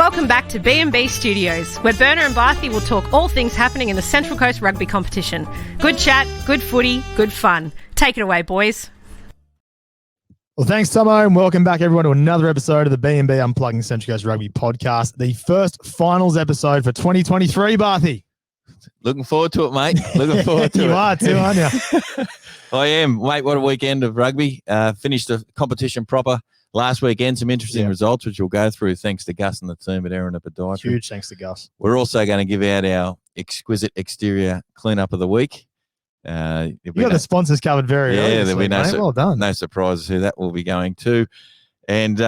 Welcome back to B&B Studios, where Berner and Barthy will talk all things happening in the Central Coast Rugby competition. Good chat, good footy, good fun. Take it away, boys. Well, thanks, Tomo, and welcome back, everyone, to another episode of the B&B Unplugging Central Coast Rugby podcast, the first finals episode for 2023, Barthy. Looking forward to it, mate. Looking forward to it. You are too, aren't you? I am. Mate, what a weekend of rugby. Finished the competition proper last weekend. Some interesting results, which we'll go through thanks to Gus and the team at Erina Podiatry. Huge thanks to Gus. We're also going to give out our Exquisite exterior cleanup of the week. You got the sponsors covered very early. Yeah, there'll be well done. No surprises who that will be going to. And,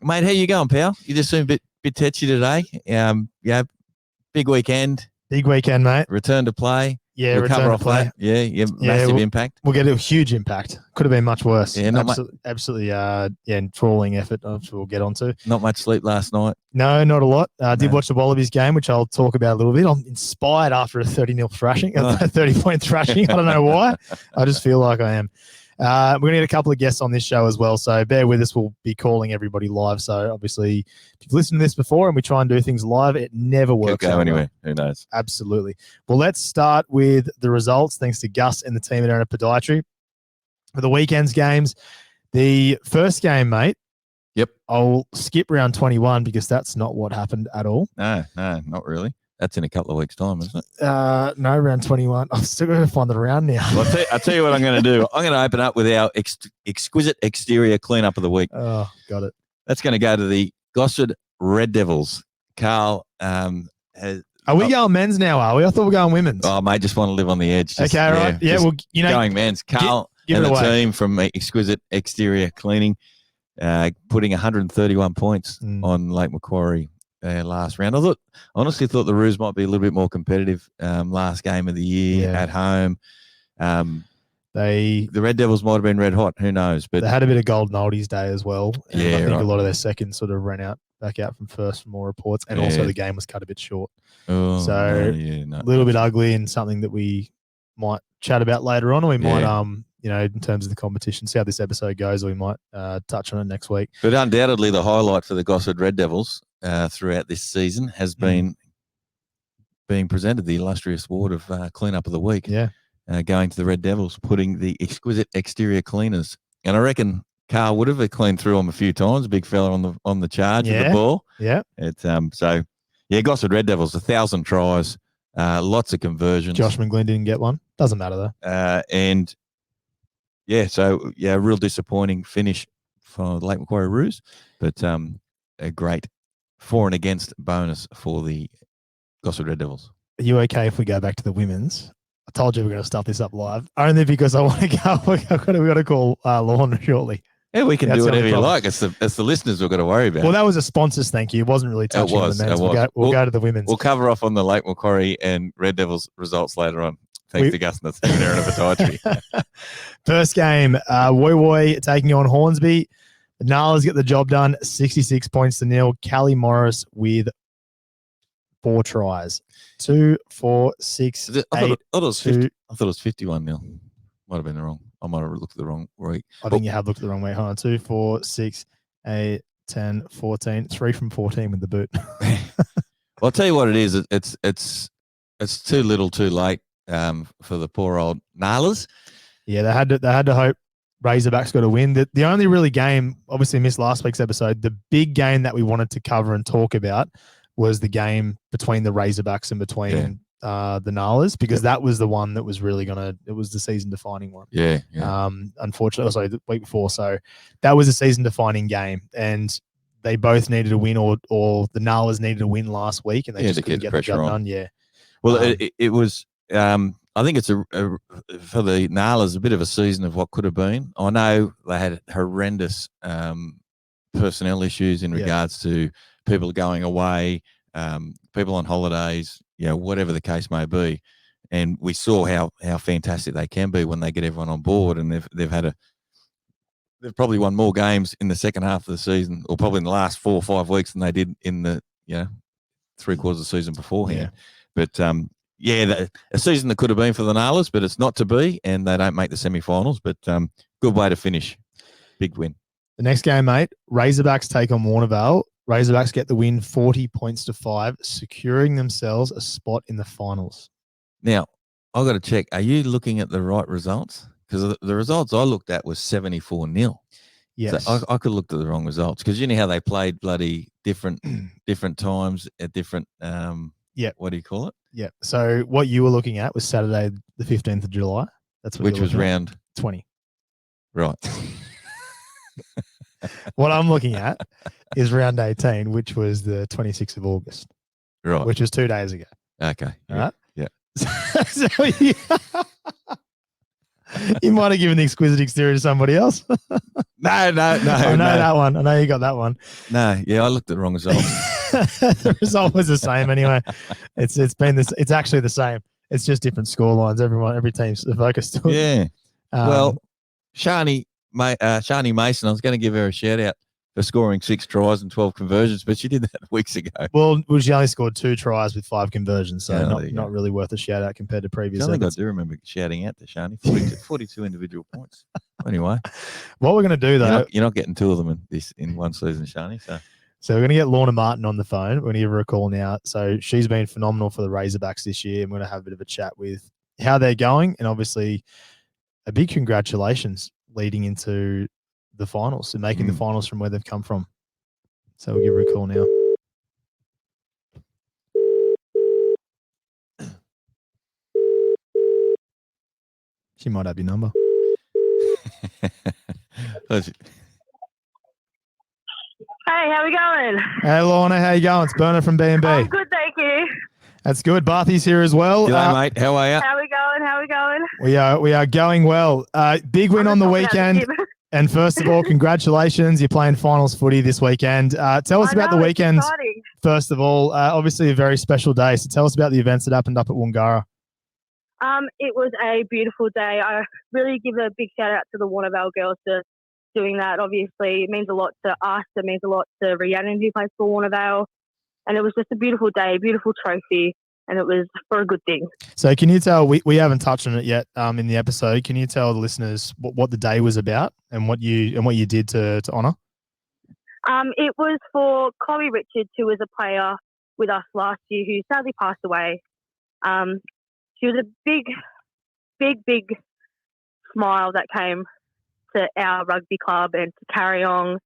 mate, how you going, pal? You just seem a bit tetchy today. Big weekend. Big weekend, mate. Return to play. Yeah, return to play. Massive impact. We'll get a huge impact. Could have been much worse. Yeah, absolutely, enthralling effort, which we'll get onto. Not much sleep last night. No, not a lot. I did watch the Wallabies game, which I'll talk about a little bit. I'm inspired after a 30-0 thrashing, a 30-point thrashing. I don't know why. I just feel like I am. We're going to get a couple of guests on this show as well, so bear with us. We'll be calling everybody live. So obviously, if you've listened to this before and we try and do things live, it never works. Could go anywhere. Who knows? Absolutely. Well, let's start with the results, thanks to Gus and the team at Erina Podiatry. For the weekend's games, the first game, mate. Yep. I'll skip round 21 because that's not what happened at all. No, not really. That's in a couple of weeks' time, isn't it? No, round 21. I'm still going to find it around now. Well, I'll tell you what I'm going to do. I'm going to open up with our exquisite exterior cleanup of the week. Oh, got it. That's going to go to the Gosford Red Devils. Carl Are we going men's now, are we? I thought we were going women's. Oh, mate, just want to live on the edge. Okay, right. Yeah, well, going men's. Carl and the team from Exquisite Exterior Cleaning putting 131 points on Lake Macquarie last round. I honestly thought the Roos might be a little bit more competitive last game of the year at home. The Red Devils might have been red hot. Who knows? But they had a bit of golden oldies day as well. And I think a lot of their seconds sort of ran back out from first from more reports. And also the game was cut a bit short. A little bit ugly and something that we might chat about later on. Or we might, in terms of the competition, see how this episode goes, or we might touch on it next week. But undoubtedly the highlight for the Gosford Red Devils throughout this season has been being presented the illustrious award of cleanup of the week. Yeah. Going to the Red Devils, putting the Exquisite Exterior Cleaners. And I reckon Carl would have cleaned through them a few times. Big fella on the charge with the ball. Yeah. Gosford Red Devils, 1,000 tries, lots of conversions. Josh McGlynn didn't get one. Doesn't matter though. Real disappointing finish for the Lake Macquarie Roos, but a great for and against bonus for the Gosford Red Devils. Are you okay if we go back to the women's? I told you we're going to start this up live, only because I want to go. We've got to call Lorna shortly. Yeah, we can do whatever you like. It's the listeners we've got to worry about. Well, that was a sponsor's thank you. It wasn't really touching on the men's. We'll go to the women's. We'll cover off on the Lake Macquarie and Red Devils results later on. Thanks to Gus and the team there in Podiatry. First game, Woy taking on Hornsby. The Gnarls get the job done, 66 points to nil. Callie Morris with 4 tries. 2, 4, 6, I 8, thought it was 50. I thought it was 51-0. Might have been wrong. I might have looked at the wrong week. I think you have looked at the wrong way. Hold on. 2, 4, 6, 8, 10, 14. 3 from 14 with the boot. Well, I'll tell you what it is. It's too little, too late for the poor old Gnarlers. Yeah, they had to hope Razorbacks got a win. The only really game, obviously missed last week's episode, the big game that we wanted to cover and talk about was the game between the Razorbacks and between the Gnarlers, because that was the one that was really it was the season defining one. Yeah. Unfortunately, the week before. So that was a season defining game, and they both needed a win, or the Gnarlers needed a win last week, and they just couldn't get the job done. Yeah. Well, it was. I think it's for the Gnarlers a bit of a season of what could have been. I know they had horrendous personnel issues in regards to people going away, people on holidays, whatever the case may be. And we saw how fantastic they can be when they get everyone on board. And they've probably won more games in the second half of the season, or probably in the last 4 or 5 weeks, than they did in the 3/4 of the season beforehand. Yeah. But a season that could have been for the Gnarlers, but it's not to be, and they don't make the semi-finals. But good way to finish. Big win. The next game, mate, Razorbacks take on Warnervale. Razorbacks get the win 40 points to 5, securing themselves a spot in the finals. Now, I've got to check. Are you looking at the right results? Because the results I looked at was 74-0. Yes. So I could have looked at the wrong results because you know how they played bloody different times at different what do you call it? Yeah. So what you were looking at was Saturday the 15th of July. That's what Which was round 20. Right. What I'm looking at is round 18, which was the 26th of August. Right. Which was 2 days ago. Okay. All right. Yeah. So you might have given the Exquisite exterior to somebody else. No. I know that one. I know you got that one. No, yeah, I looked at the wrong result. The result was the same anyway. It's been this. It's actually the same. It's just different score lines. Every team's focused on. Yeah. Well, Shani Mason, I was going to give her a shout out for scoring 6 tries and 12 conversions, but she did that weeks ago. Well, she only scored 2 tries with 5 conversions, so Yeah, not really worth a shout out compared to previous. I think I do remember shouting out to Shani 42 individual points. Anyway, what we're going to do though, you're not getting 2 of them in one season, Shani. So we're going to get Lorna Martin on the phone. We're going to give her a call now. So she's been phenomenal for the Razorbacks this year. I'm going to have a bit of a chat with how they're going, and obviously a big congratulations leading into the finals and making the finals from where they've come from. So we'll give her a call now. She might have your number. Hey, how we going? Hey, Lorna, how you going? It's Berner from B&B. I'm good, thank you. That's good. Barthy's here as well. G'day, mate. How are you? How we going? We are going well. Big win on the weekend. And first of all, congratulations. You're playing finals footy this weekend. Tell us about the weekend. First of all, obviously a very special day. So tell us about the events that happened up at Woongarra. It was a beautiful day. I really give a big shout out to the Warnervale girls for doing that. Obviously, it means a lot to us. It means a lot to Rhiannon, who plays for Warnervale. And it was just a beautiful day, beautiful trophy, and it was for a good thing. So can you tell, we haven't touched on it yet in the episode, can you tell the listeners what the day was about and what you did to honour? It was for Chloe Richards, who was a player with us last year, who sadly passed away. She was a big smile that came to our rugby club and to Carry On,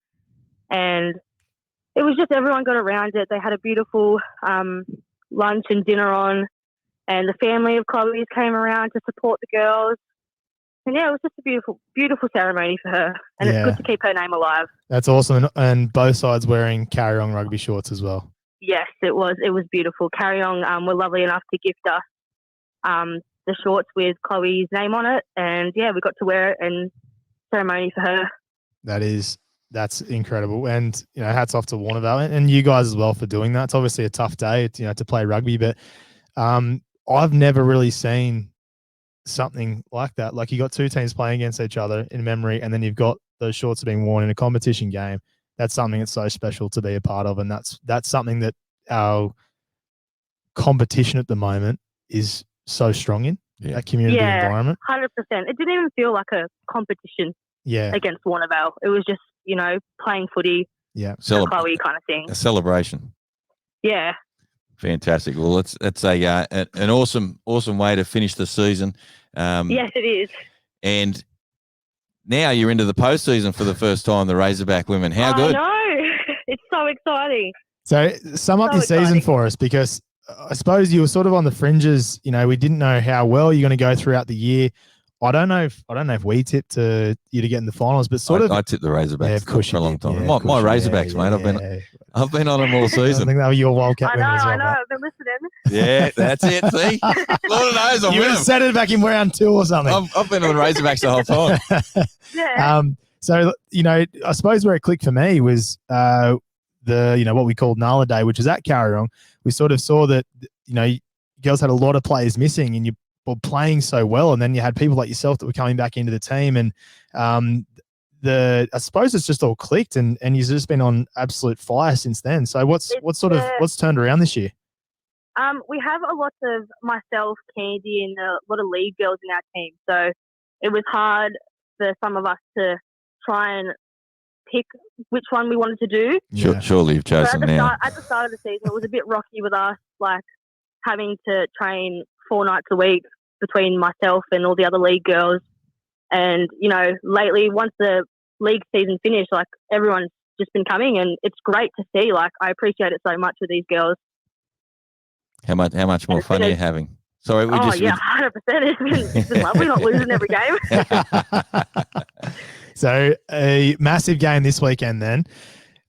and it was just everyone got around it. They had a beautiful lunch and dinner on, and the family of Chloe's came around to support the girls. And yeah, it was just a beautiful ceremony for her, and it's good to keep her name alive. That's awesome, and both sides wearing Carry On rugby shorts as well. Yes, it was beautiful. Carry On were lovely enough to gift us the shorts with Chloe's name on it, and yeah, we got to wear it and ceremony for her. That's incredible, and hats off to Warnervale and you guys as well for doing that. It's obviously a tough day, to play rugby, but I've never really seen something like that. Like, you got 2 teams playing against each other in memory, and then you've got those shorts being worn in a competition game. That's something that's so special to be a part of, and that's something that our competition at the moment is so strong in. That community environment. 100%. It didn't even feel like a competition. Against Warnervale. It was just, playing footy. Yeah. Chloe kind of thing. A celebration. Yeah. Fantastic. Well, it's an awesome way to finish the season. Yes, it is. And now you're into the postseason for the first time, the Razorback women. How good? I know. It's so exciting. So sum up your season for us, because I suppose you were sort of on the fringes. We didn't know how well you're going to go throughout the year. I don't know if we tipped you to get in the finals, but I tipped the Razorbacks for a long time. My Razorbacks, mate. I've been on them all season. I think that was your Wildcat winner as well. I know. I've been listening. Yeah, that's it. See, Lord knows I'm you would have said it back in round 2 or something. I've been on the Razorbacks the whole time. Yeah. So I suppose where it clicked for me was what we called Nala Day, which is at Carry On. We sort of saw that girls had a lot of players missing, and you were playing so well, and then you had people like yourself that were coming back into the team, and I suppose it's just all clicked, and you've just been on absolute fire since then. So what's turned around this year? We have a lot of myself, Candy, and a lot of lead girls in our team. So it was hard for some of us to try and pick which one we wanted to do. Yeah. Surely you've So chosen now. at the start of the season, it was a bit rocky with us, like having to train 4 nights a week between myself and all the other league girls. And, you know, lately, once the league season finished, like everyone's just been coming, and it's great to see. Like, I appreciate it so much with these girls. How much more fun are you having? Sorry, we just 100%. It's been lovely not losing every game. So a massive game this weekend then.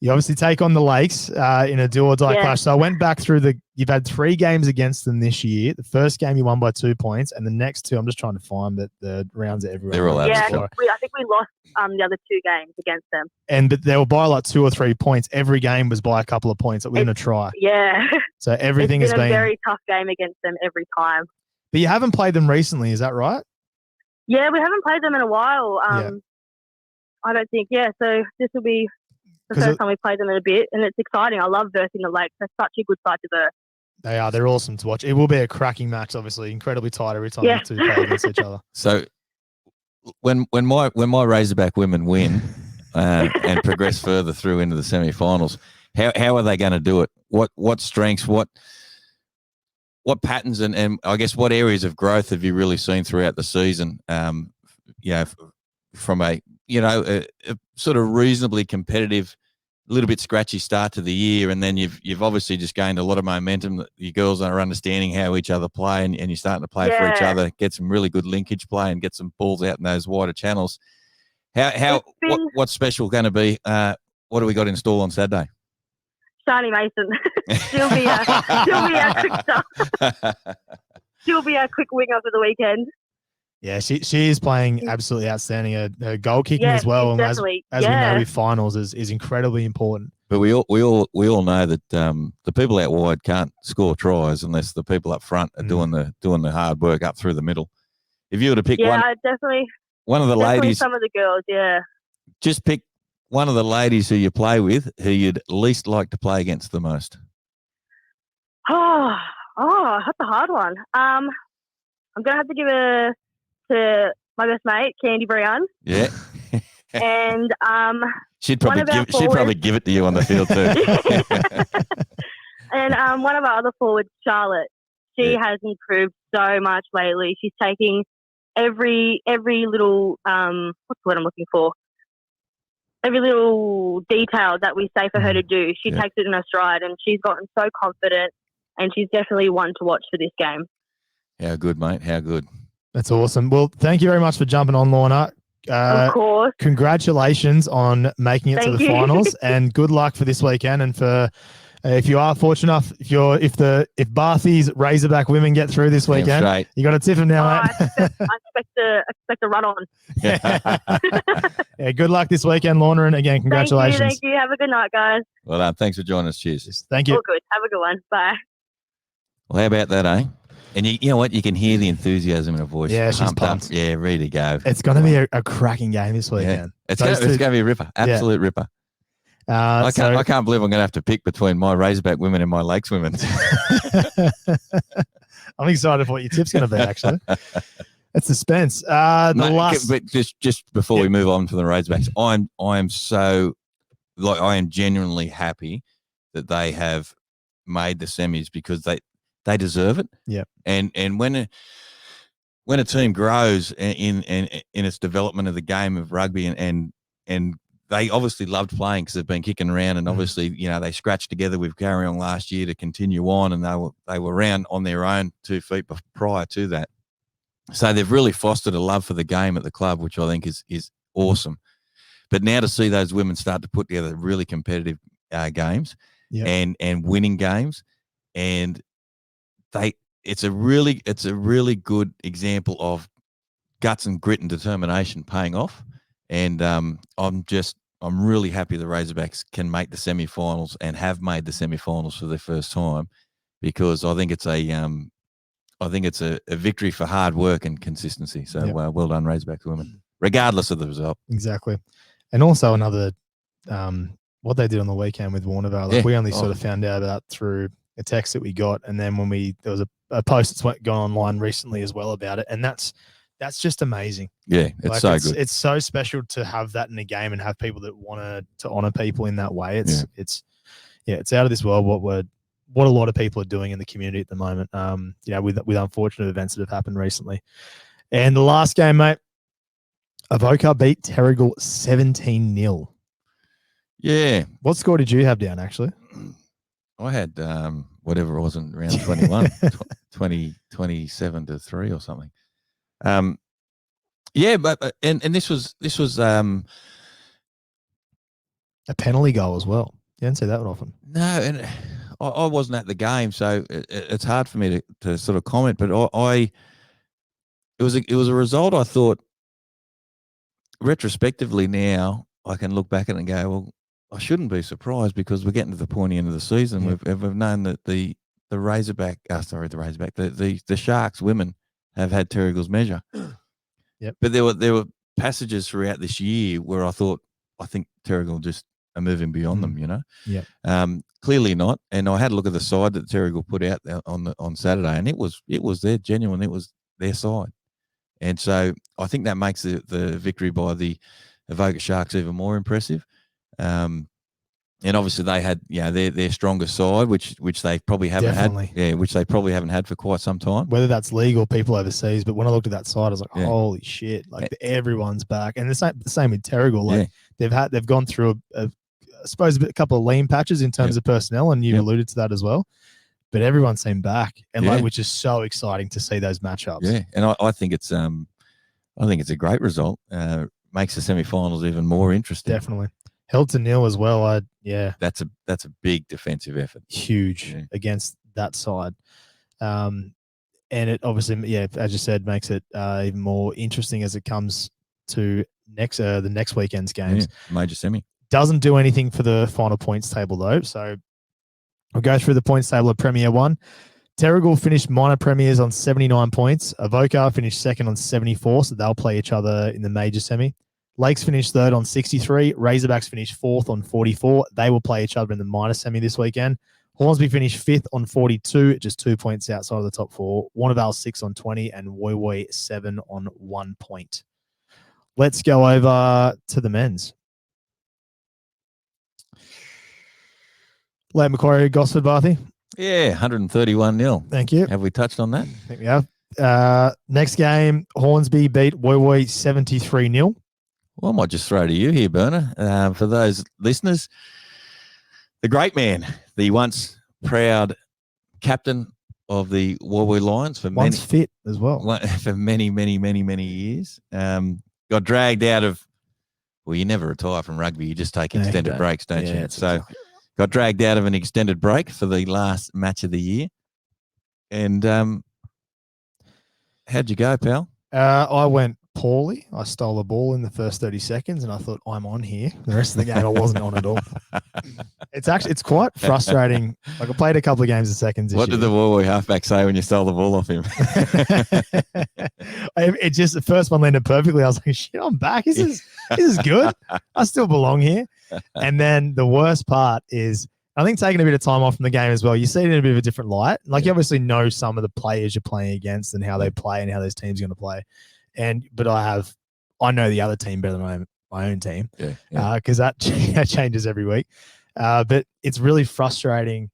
You obviously take on the Lakes in a do or die clash. So I went back through you've had 3 games against them this year. The first game you won by 2 points, and the next 2, I'm just trying to find the rounds are everywhere. They're all out. I think we lost the other 2 games against them. But they were by like 2 or 3 points. Every game was by a couple of points that we didn't try. Yeah. So everything has been a very tough game against them every time. But you haven't played them recently, is that right? Yeah, we haven't played them in a while. I don't think. Yeah, so this will be the first time we played them in a bit, and it's exciting. I love versing the Lakes. They're such a good side to verse. They are. They're awesome to watch. It will be a cracking match, obviously. Incredibly tight every time the 2 play against each other. So when my Razorback women win and progress further through into the semi-finals, how are they going to do it? What strengths, what patterns, and I guess what areas of growth have you really seen throughout the season? From a sort of reasonably competitive, a little bit scratchy start to the year, and then you've obviously just gained a lot of momentum. Your girls are understanding how each other play, and you're starting to play for each other, get some really good linkage play, and get some balls out in those wider channels. What's special going to be? What do we got in store on Saturday? Shani Mason. she'll be our quick star. She'll be our quick winger for the weekend. Yeah, she is playing absolutely outstanding. Her goal kicking as well, and as we know, with finals is incredibly important. But we all know that the people out wide can't score tries unless the people up front are doing the hard work up through the middle. If you were to pick one of the ladies, some of the girls, just pick one of the ladies who you play with who you'd least like to play against the most. Oh, that's a hard one. I'm gonna have to give it to my best mate, Candy Brown. Yeah. And she'd probably give it to you on the field too. And one of our other forwards, Charlotte, she has improved so much lately. She's taking every little what's the word I'm looking for? Every little detail that we say for her to do, she takes it in her stride, and she's gotten so confident, and she's definitely one to watch for this game. How good, mate? How good. That's awesome. Well, thank you very much for jumping on, Lorna. Of course. Congratulations on making it to the finals, and good luck for this weekend. And for if you are fortunate enough, if Barthy's Razorback women get through this weekend, you got to tip them now, mate. I expect a run on. Yeah, good luck this weekend, Lorna, and again, congratulations. Thank you. Have a good night, guys. Well done. Thanks for joining us. Cheers. Thank you. All good. Have a good one. Bye. Well, how about that, eh? And you know what? You can hear the enthusiasm in her voice. Yeah, she's pumped. Yeah, ready to go. It's going to be a cracking game this weekend. Yeah. It's going to be a ripper. Absolute ripper. I can't believe I'm going to have to pick between my Razorback women and my Lakes women. I'm excited for what your tip's going to be, actually. It's suspense. But just before we move on to the Razorbacks, I am genuinely happy that they have made the semis because they deserve it. Yeah. And when a team grows in its development of the game of rugby and they obviously loved playing because they've been kicking around, and obviously, they scratched together with Carry On last year to continue on, and they were around on their own 2 feet prior to that. So they've really fostered a love for the game at the club, which I think is awesome. But now to see those women start to put together really competitive games and winning games, and it's a really good example of guts and grit and determination paying off. And I'm really happy the Razorbacks can make the semi-finals and have made the semi-finals for the first time, because I think it's a victory for hard work and consistency. So well done, Razorbacks women, regardless of the result. Exactly. And also another what they did on the weekend with Warnervale, we only sort of found out about through a text that we got, and then when there was a post that's gone online recently as well about it, and that's That's just amazing. Yeah, it's so good. It's so special to have that in a game and have people that want to honor people in that way. It's out of this world what a lot of people are doing in the community at the moment. With unfortunate events that have happened recently. And the last game, mate, Avoca beat Terrigal 17-0. Yeah. What score did you have down, actually? I had whatever it was in round 21, 27-3 or something. But this was a penalty goal as well. You don't see that one often. No, and I wasn't at the game, so it's hard for me to sort of comment. But it was a result I thought retrospectively now I can look back at it and go, well, I shouldn't be surprised because we're getting to the pointy end of the season. Yeah. We've known that the Sharks women have had Terrigal's measure. Yep. But there were passages throughout this year where I think Terrigal just are moving beyond them, you know. Yeah. Clearly not. And I had a look at the side that Terrigal put out on Saturday, and it was their genuine. It was their side. And so I think that makes the victory by the Avoca Sharks even more impressive. And obviously they had their strongest side, which they probably haven't Definitely. had. Yeah, which they probably haven't had for quite some time. Whether that's league or people overseas, but when I looked at that side, I was like, holy shit! Like everyone's back, and the same with Terrigal. Like they've gone through I suppose a couple of lean patches in terms of personnel, and you alluded to that as well. But everyone seemed back, and which is so exciting to see those matchups. Yeah, and I think it's a great result. Makes the semifinals even more interesting. Definitely. Held to nil as well. That's a big defensive effort. Huge against that side. And it obviously, as you said, makes it even more interesting as it comes to the next weekend's games. Yeah, major semi. Doesn't do anything for the final points table though. So we'll go through the points table of Premier 1. Terrigal finished minor premiers on 79 points. Avoca finished second on 74, so they'll play each other in the major semi. Lakes finished third on 63. Razorbacks finished fourth on 44. They will play each other in the minor semi this weekend. Hornsby finished fifth on 42, just 2 points outside of the top four. Warnervale 6 on 20 and Woy Woy 7 on 1 point. Let's go over to the men's. Late Macquarie, Gosford, Barthy. Yeah, 131-0. Thank you. Have we touched on that? I think we have. Next game, Hornsby beat Woy Woy 73-0. Well, I might just throw to you here, Berner. For those listeners, the great man, the once proud captain of the Woy Woy Lions for once fit as well for many, many, many, many years, got dragged out of. Well, you never retire from rugby; you just take extended breaks, don't you? So, got dragged out of an extended break for the last match of the year. And how'd you go, pal? I went poorly. I stole the ball in the first 30 seconds and I thought, I'm on here. The rest of the game, I wasn't on at all. It's quite frustrating. Like I played a couple of games of seconds. What did the Woy Woy halfback say when you stole the ball off him? It just, the first one landed perfectly. I was like, shit, I'm back. This is good. I still belong here. And then the worst part is, I think taking a bit of time off from the game as well, you see it in a bit of a different light. Like you obviously know some of the players you're playing against and how they play and how those teams are going to play. But I know the other team better than my own team. Because that changes every week. But it's really frustrating,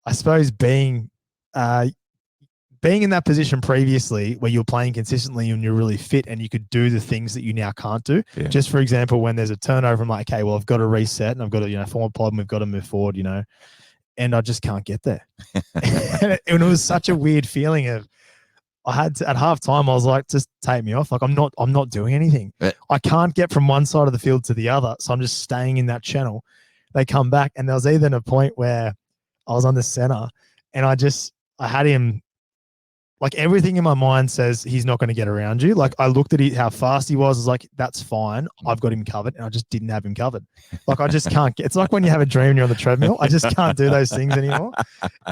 I suppose, being in that position previously where you're playing consistently and you're really fit and you could do the things that you now can't do. Yeah. Just for example, when there's a turnover, I'm like, okay, well, I've got to reset and I've got to, form a pod and we've got to move forward, and I just can't get there. And it was such a weird feeling of, I had to, at halftime, I was like, just take me off. Like I'm not doing anything. Yeah. I can't get from one side of the field to the other. So I'm just staying in that channel. They come back and there was even a point where I was on the center and I had him, like everything in my mind says he's not going to get around you. Like I looked at how fast he was. I was like, that's fine. I've got him covered. And I just didn't have him covered. Like I just can't get, it's like when you have a dream and you're on the treadmill. I just can't do those things anymore.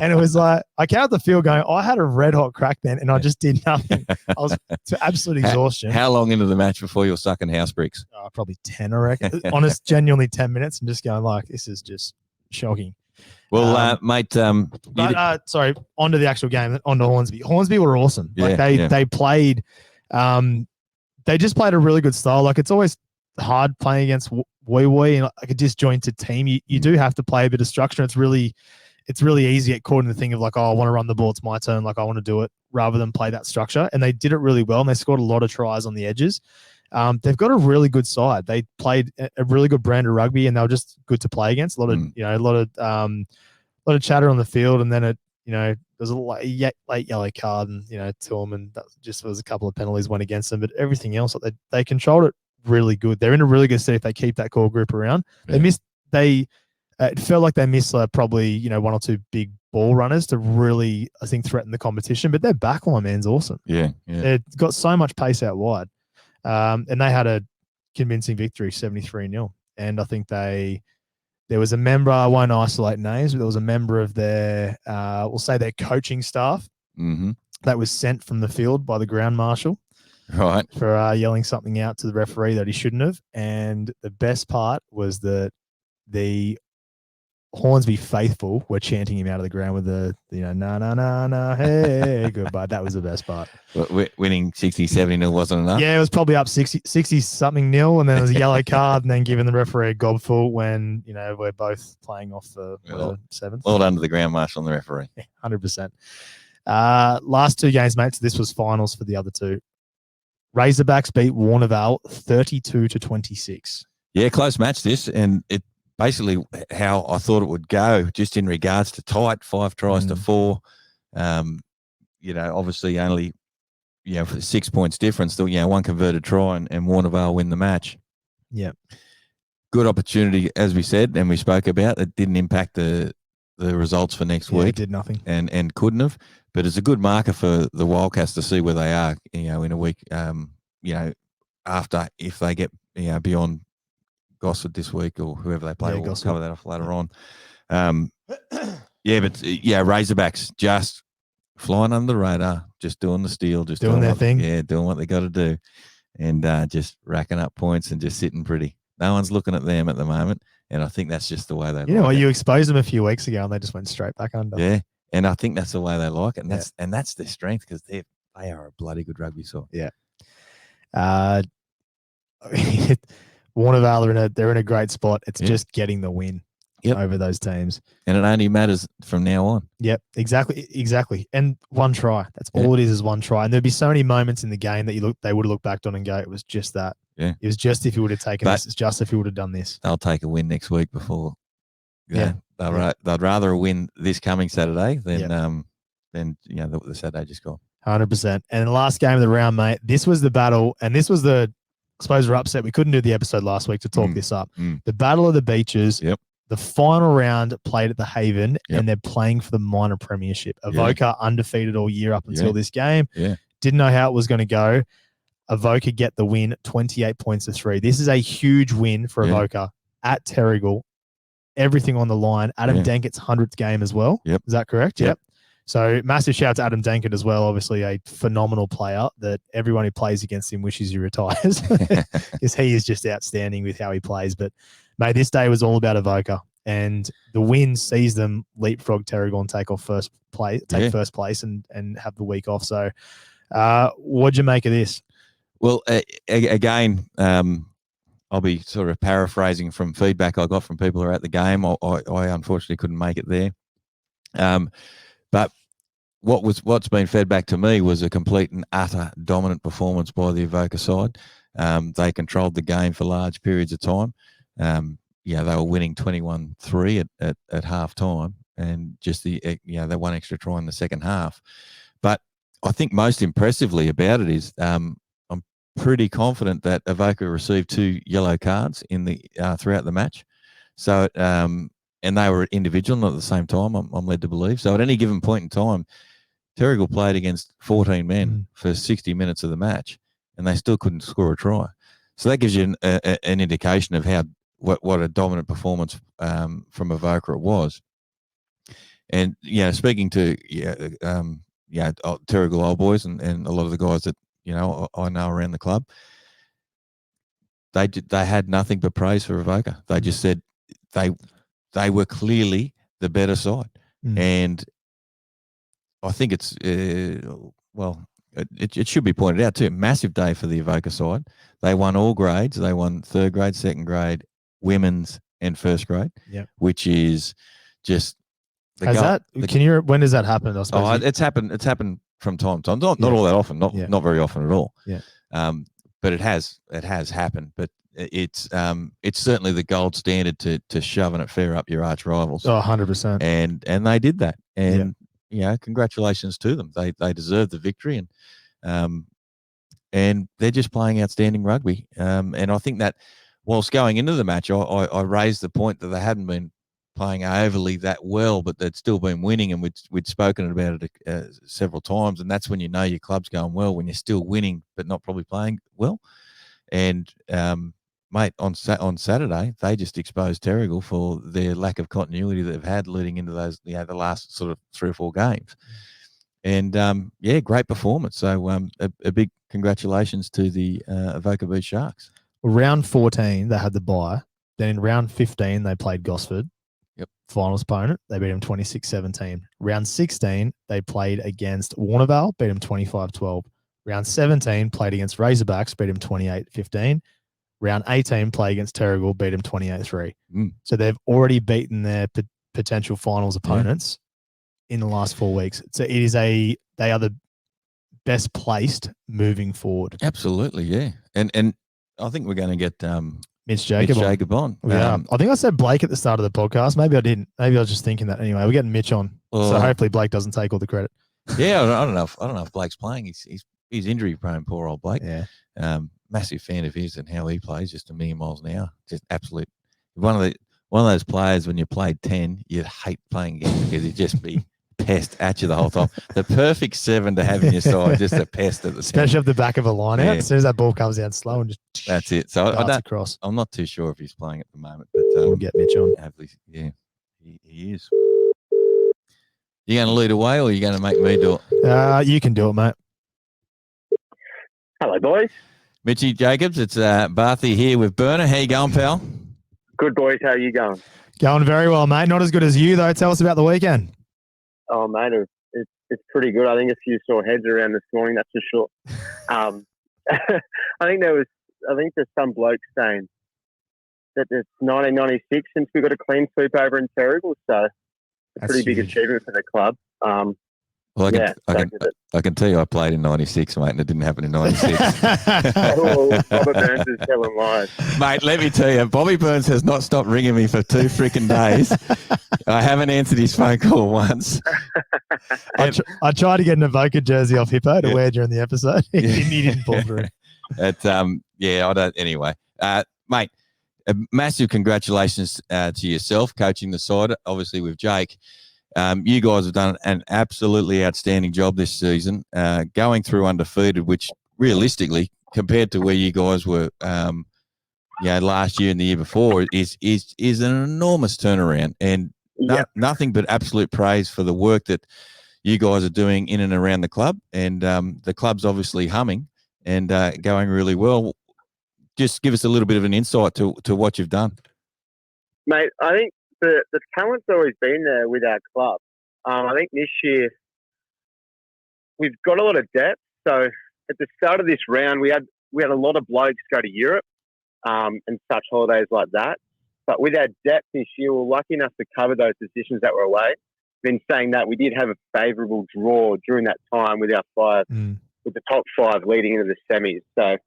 And it was like, I came out the field going, I had a red hot crack then and I just did nothing. I was to absolute exhaustion. How long into the match before you're sucking house bricks? Probably 10, I reckon. Honest, genuinely 10 minutes. I'm just going like, this is just shocking. Well, mate. Sorry, on to the actual game, on to Hornsby. Hornsby were awesome. They played They just played a really good style. Like, it's always hard playing against Wee Wee and like a disjointed team. You do have to play a bit of structure. It's really easy to get caught in the thing of like, oh, I want to run the ball. It's my turn. Like, I want to do it rather than play that structure. And they did it really well. And they scored a lot of tries on the edges. They've got a really good side. They played a really good brand of rugby, and they were just good to play against. A lot of chatter on the field, and then there's a late yellow card, and to them, and that just was a couple of penalties went against them. But everything else, they controlled it really good. They're in a really good state if they keep that core group around. Yeah. It felt like they missed probably one or two big ball runners to really, I think, threaten the competition. But their backline, man's awesome. Yeah. They've got so much pace out wide. And they had a convincing victory, 73-0. And I think there was a member, I won't isolate names, but there was a member of their, we'll say their coaching staff that was sent from the field by the ground marshal. Right. For yelling something out to the referee that he shouldn't have. And the best part was that the Hornsby faithful were chanting him out of the ground with the, na, hey, goodbye. That was the best part. Winning 60-70 wasn't enough? Yeah, it was probably up 60-something nil, and then there was a yellow card, and then giving the referee a gobful when, we're both playing off the seventh. Well done to the ground marshal and the referee. 100%. Last two games, mate, so this was finals for the other two. Razorbacks beat Warnervale 32-26. Yeah, close match this, and it basically how I thought it would go, just in regards to tight, 5 tries to 4. Obviously only, for 6 points difference, one converted try and Warnervale win the match. Yeah. Good opportunity, as we said, and we spoke about. It didn't impact the results for next week. It did nothing. And couldn't have. But it's a good marker for the Wildcats to see where they are, in a week, after, if they get, beyond Gosford this week or whoever they play. We'll cover that off later on. Razorbacks just flying under the radar, just doing the steal, just doing their thing. Yeah, doing what they got to do, and just racking up points and just sitting pretty. No one's looking at them at the moment, and I think that's just the way they. You exposed them a few weeks ago, and they just went straight back under. Yeah, and I think that's the way they like it, and that's their strength, because they are a bloody good rugby side. Yeah. Warnervale they're in a great spot. It's just getting the win over those teams, and it only matters from now on. Yep, exactly. And one try. That's all it is one try. And there'd be so many moments in the game that they would have looked back on and go, it was just that. Yeah, it was just if he would have taken this. It's just if he would have done this. They'll take a win next week before. They'd rather win this coming Saturday than the Saturday just gone. 100%. And the last game of the round, mate. This was the battle, and this was the. I suppose we're upset we couldn't do the episode last week to talk this up. The Battle of the Beaches, the final round played at the Haven, and they're playing for the minor premiership. Avoca undefeated all year up until this game. Didn't know how it was going to go. Avoca get the win, 28 points to 3. This is a huge win for Avoca at Terrigal. Everything on the line. Adam Denkett's 100th game as well. Yep. Is that correct? Yep. So massive shout out to Adam Dankert as well. Obviously a phenomenal player that everyone who plays against him wishes he retires, because he is just outstanding with how he plays. But mate, this day was all about Avoca, and the win sees them leapfrog Terrigal and take first place and have the week off. So what'd you make of this? Well, again, I'll be sort of paraphrasing from feedback I got from people who are at the game. I unfortunately couldn't make it there. But what's been fed back to me was a complete and utter dominant performance by the Avoca side. They controlled the game for large periods of time. They were winning 21-3 at half time, and just the one extra try in the second half. But I think most impressively about it is I'm pretty confident that Avoca received 2 yellow cards in the throughout the match. So and they were individual, not at the same time, I'm led to believe. So at any given point in time, Terrigal played against 14 men for 60 minutes of the match, and they still couldn't score a try. So that gives you an indication of what a dominant performance from Avoca it was. And speaking to Terrigal old boys and a lot of the guys that I know around the club, they had nothing but praise for Avoca. They just said they were clearly the better side. And I think it's, it should be pointed out too, massive day for the Evoca side. They won all grades. They won third grade, second grade, women's and first grade, which is just when does that happen? I suppose it's happened from time to time. Not all that often, not very often at all. Yeah. But it has happened. But it's certainly the gold standard to shoving it fair up your arch rivals. 100%. And they did that. And congratulations to them. They deserve the victory, and they're just playing outstanding rugby. And I think that whilst going into the match, I raised the point that they hadn't been playing overly that well, but they'd still been winning, and we'd spoken about it several times. And that's when you know your club's going well, when you're still winning but not probably playing well. And mate, on Saturday, they just exposed Terrigal for their lack of continuity that they've had leading into those, the last sort of 3 or 4 games. And great performance. So a big congratulations to the Evoca Beach Sharks. Round 14, they had the bye. Then in round 15, they played Gosford. Yep. Finals opponent. They beat them 26-17. Round 16, they played against Warnervale, beat them 25-12. Round 17, played against Razorbacks, beat them 28-15. Round 18, play against Terrigal, beat them 28-3. So they've already beaten their potential finals opponents in the last 4 weeks. So they are the best placed moving forward. Absolutely, yeah. And I think we're going to get Mitch Jacob on. Yeah, I think I said Blake at the start of the podcast. Maybe I didn't. Maybe I was just thinking that. Anyway, we're getting Mitch on, so hopefully Blake doesn't take all the credit. Yeah, I don't know if Blake's playing. He's injury prone, poor old Blake. Yeah. Massive fan of his and how he plays, just a million miles an hour. Just absolute one of those players. When you played 10, you'd hate playing against because he'd just be pest at you the whole time. The perfect 7 to have in your side, just a pest at the center. Especially up the back of a line out. As soon as that ball comes down slow and just that's it. So across. I'm not too sure if he's playing at the moment, but we'll get Mitch on. Yeah, he is. You going to lead away, or are you going to make me do it? You can do it, mate. Hello, boys. Mitchy Jacobs, it's Barthy here with Burner. How you going, pal? Good, boys. How are you going? Going very well, mate. Not as good as you, though. Tell us about the weekend. Oh, mate, it's pretty good. I think a few sore heads around this morning, that's for sure. I think there's some bloke saying that it's 1996 since we got a clean sweep over in Terrigal, so it's a pretty big achievement for the club. Well, I can tell you I played in 96, mate, and it didn't happen in 96. Robert Burns is telling lies. Mate, let me tell you, Bobby Burns has not stopped ringing me for 2 freaking days. I haven't answered his phone call once. I tried to get an Evoca jersey off Hippo to wear during the episode. He didn't pull through. I don't. Anyway, mate, a massive congratulations to yourself coaching the side, obviously with Jake. You guys have done an absolutely outstanding job this season, going through undefeated, which realistically, compared to where you guys were, last year and the year before, is an enormous turnaround, and nothing but absolute praise for the work that you guys are doing in and around the club, and the club's obviously humming and going really well. Just give us a little bit of an insight to what you've done, mate. I think the talent's always been there with our club. I think this year we've got a lot of depth. So at the start of this round, we had a lot of blokes go to Europe and such holidays like that. But with our depth this year, we're lucky enough to cover those positions that were away. Then saying that, we did have a favourable draw during that time with our 5, with the top 5 leading into the semis. So,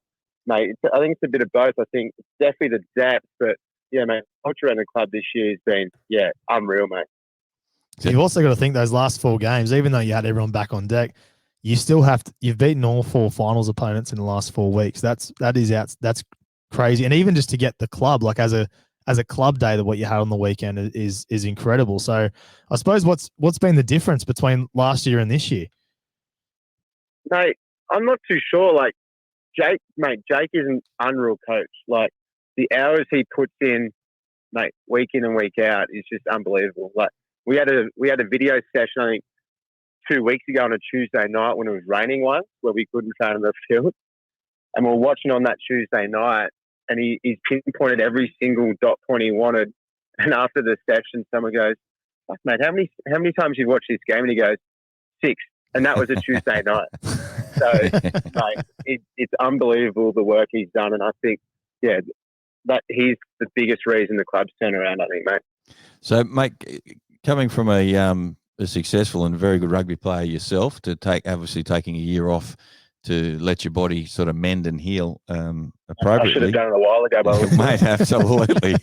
mate, I think it's a bit of both. I think it's definitely the depth, but yeah, mate, culture around the club this year has been, unreal, mate. You've also got to think those last 4 games, even though you had everyone back on deck, you still you've beaten all 4 finals opponents in the last 4 weeks. That's crazy. And even just to get the club, like as a club day, that what you had on the weekend is incredible. So I suppose what's been the difference between last year and this year? Mate, I'm not too sure. Like Jake is an unreal coach. Like, the hours he puts in, mate, week in and week out is just unbelievable. Like we had a video session, I think, 2 weeks ago on a Tuesday night when it was raining once, where we couldn't train on the field, and we're watching on that Tuesday night, and he's pinpointed every single dot point he wanted. And after the session, someone goes, "Fuck, mate, how many times you watched this game?" And he goes, 6, and that was a Tuesday night. So, mate, it's unbelievable the work he's done, and I think, that he's the biggest reason the club's turned around, I think, mate. So, mate, coming from a successful and very good rugby player yourself, to taking a year off to let your body sort of mend and heal appropriately. I should have done it a while ago, but mate, absolutely.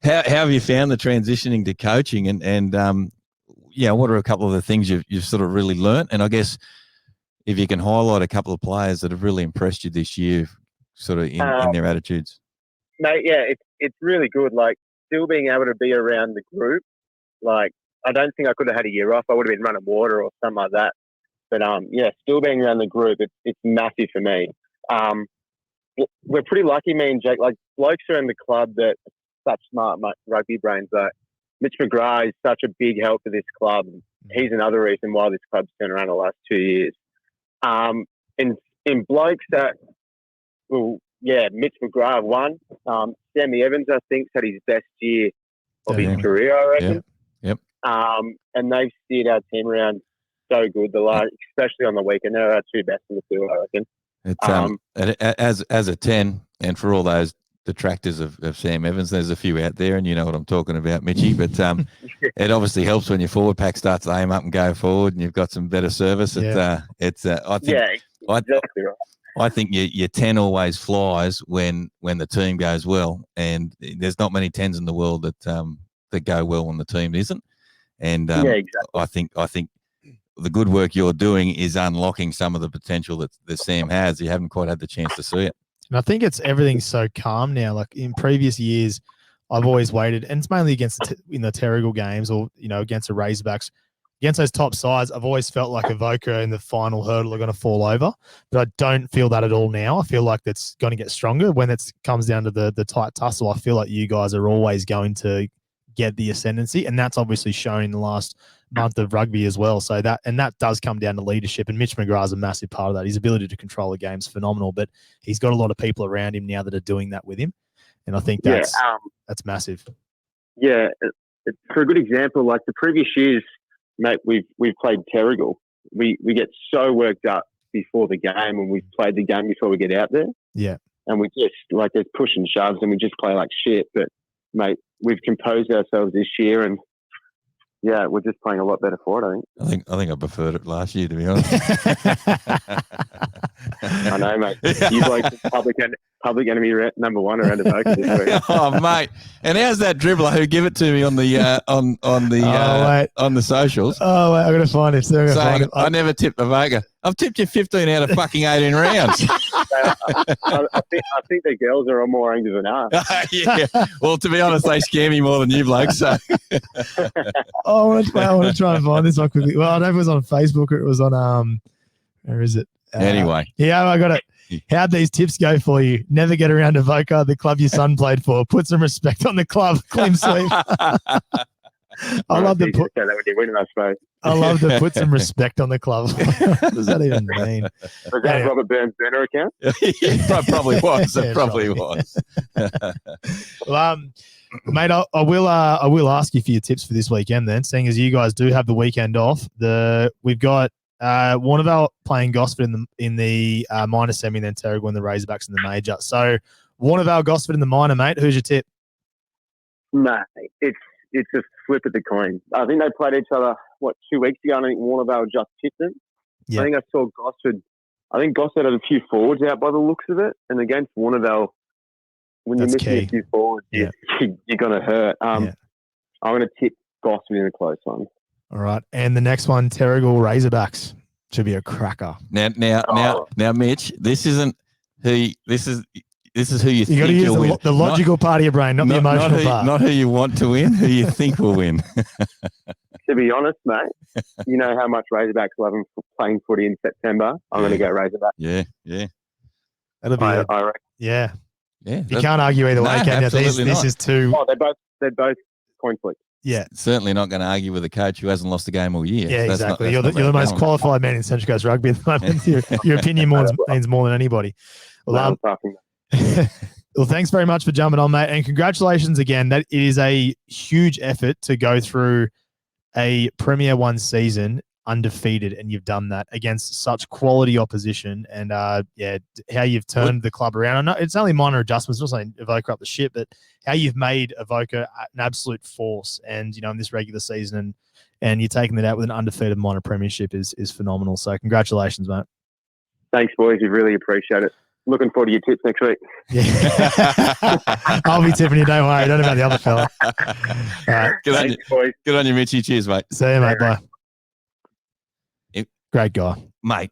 How have you found the transitioning to coaching, and what are a couple of the things you've sort of really learnt? And I guess if you can highlight a couple of players that have really impressed you this year, sort of in their attitudes. Mate, it's really good. Like, still being able to be around the group. Like, I don't think I could have had a year off. I would have been running water or something like that. But still being around the group, it's massive for me. We're pretty lucky, me and Jake. Like, blokes around the club that are such smart rugby brains. Like, Mitch McGrath is such a big help for this club. He's another reason why this club's turned around the last 2 years. In blokes that, Mitch McGrath won. Sammy Evans, I think, had his best year of his career, I reckon. Yep. And they've steered our team around so good, especially on the weekend. They're our two best in the field, I reckon. It's as a 10, and for all those detractors of Sam Evans, there's a few out there, and you know what I'm talking about, Mitchy. But it obviously helps when your forward pack starts to aim up and go forward, and you've got some better service. I think exactly right. I think your 10 always flies when the team goes well, and there's not many 10s in the world that go well when the team isn't. And exactly. I think the good work you're doing is unlocking some of the potential that Sam has. You haven't quite had the chance to see it. And I think everything's so calm now. Like in previous years, I've always waited, and it's mainly against in the Terrigal games or against the Razorbacks. Against those top sides, I've always felt like Avoca in the final hurdle are going to fall over, but I don't feel that at all now. I feel like that's going to get stronger when it comes down to the tight tussle. I feel like you guys are always going to get the ascendancy, and that's obviously shown in the last month of rugby as well. So that does come down to leadership, and Mitch McGrath is a massive part of that. His ability to control the game is phenomenal, but he's got a lot of people around him now that are doing that with him, and I think that's massive. Yeah, for a good example, like the previous years, mate, we've played Terrigal. We get so worked up before the game, and we've played the game before we get out there. Yeah. And we just, like, there's push and shoves, and we just play like shit. But, mate, we've composed ourselves this year, and, we're just playing a lot better for it, I think. I think I preferred it last year, to be honest. I know, mate. You blokes public enemy number one around Avoca this week. Oh, mate! And how's that dribbler who give it to me on the on the socials? Oh, wait, I'm gonna find it. Saying I never tipped Avoca. I've tipped you 15 out of fucking 18 rounds. I think the girls are all more angry than us. Yeah. Well, to be honest, they scare me more than you blokes. So. I want to try and find this one quickly. Well, I don't know if it was on Facebook or it was on where is it? Anyway. Yeah, I got it. How'd these tips go for you? Never get around to Avoca, the club your son played for. Put some respect on the club. Clean sweep. I love to put some respect on the club. What does that even mean? Was that Robert Burns' burner account? It probably was. It probably was. Well, mate, I will ask you for your tips for this weekend then, seeing as you guys do have the weekend off. We've got Warnervale playing Gosford in the minor semi, then Terrigal in the Razorbacks in the major. So Warnervale, Gosford in the minor, mate. Who's your tip? Mate, it's a flip of the coin. I think they played each other 2 weeks ago, and I think Warnervale just tipped them. Yeah. I think I saw Gosford. I think Gosford had a few forwards out by the looks of it, and against Warnervale, when you're missing a few forwards, you're going to hurt. I'm going to tip Gosford in a close one. All right, and the next one, Terrigal Razorbacks, should be a cracker. Now, Mitch, this isn't who this is who you think got to use you'll win. The logical part of your brain, not the emotional part. Not who you want to win, who you think will win. To be honest, mate, you know how much Razorbacks love them playing footy in September. I'm going to go Razorbacks. Yeah. That'll be I reckon. Yeah. You can't argue either way, can you? This is too. Oh, they're both coin flips. Yeah. Certainly not going to argue with a coach who hasn't lost a game all year. Yeah, exactly. You're the most qualified man in Central Coast Rugby at the moment. Your opinion means more than anybody. Well, well, thanks very much for jumping on, mate, and congratulations again. That it is a huge effort to go through a Premier One season undefeated, and you've done that against such quality opposition. And how you've turned the club around. I know it's only minor adjustments, not saying Avoca up the shit, but how you've made Avoca an absolute force. And in this regular season, and you're taking it out with an undefeated minor premiership is phenomenal. So congratulations, mate. Thanks, boys. We really appreciate it. Looking forward to your tips next week. Yeah. I'll be tipping you. Don't worry. Don't about the other fella. All right. Good on you, Mitchy. Cheers, mate. See you, mate. Bye. Great guy, mate.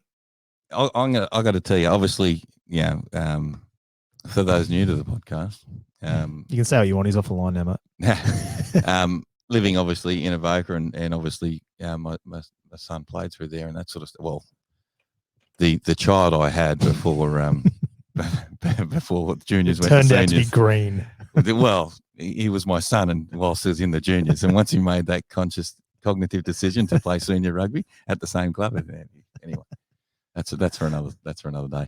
I got to tell you, obviously, for those new to the podcast, you can say what you want. He's off the line now, mate. Living obviously in Avoca, and obviously my son played through there and that sort of stuff. Well, the child I had before before juniors went to seniors. Turned out to be green. Well, he was my son, and whilst he was in the juniors, and once he made that conscious cognitive decision to play senior rugby at the same club, anyway, that's for another day.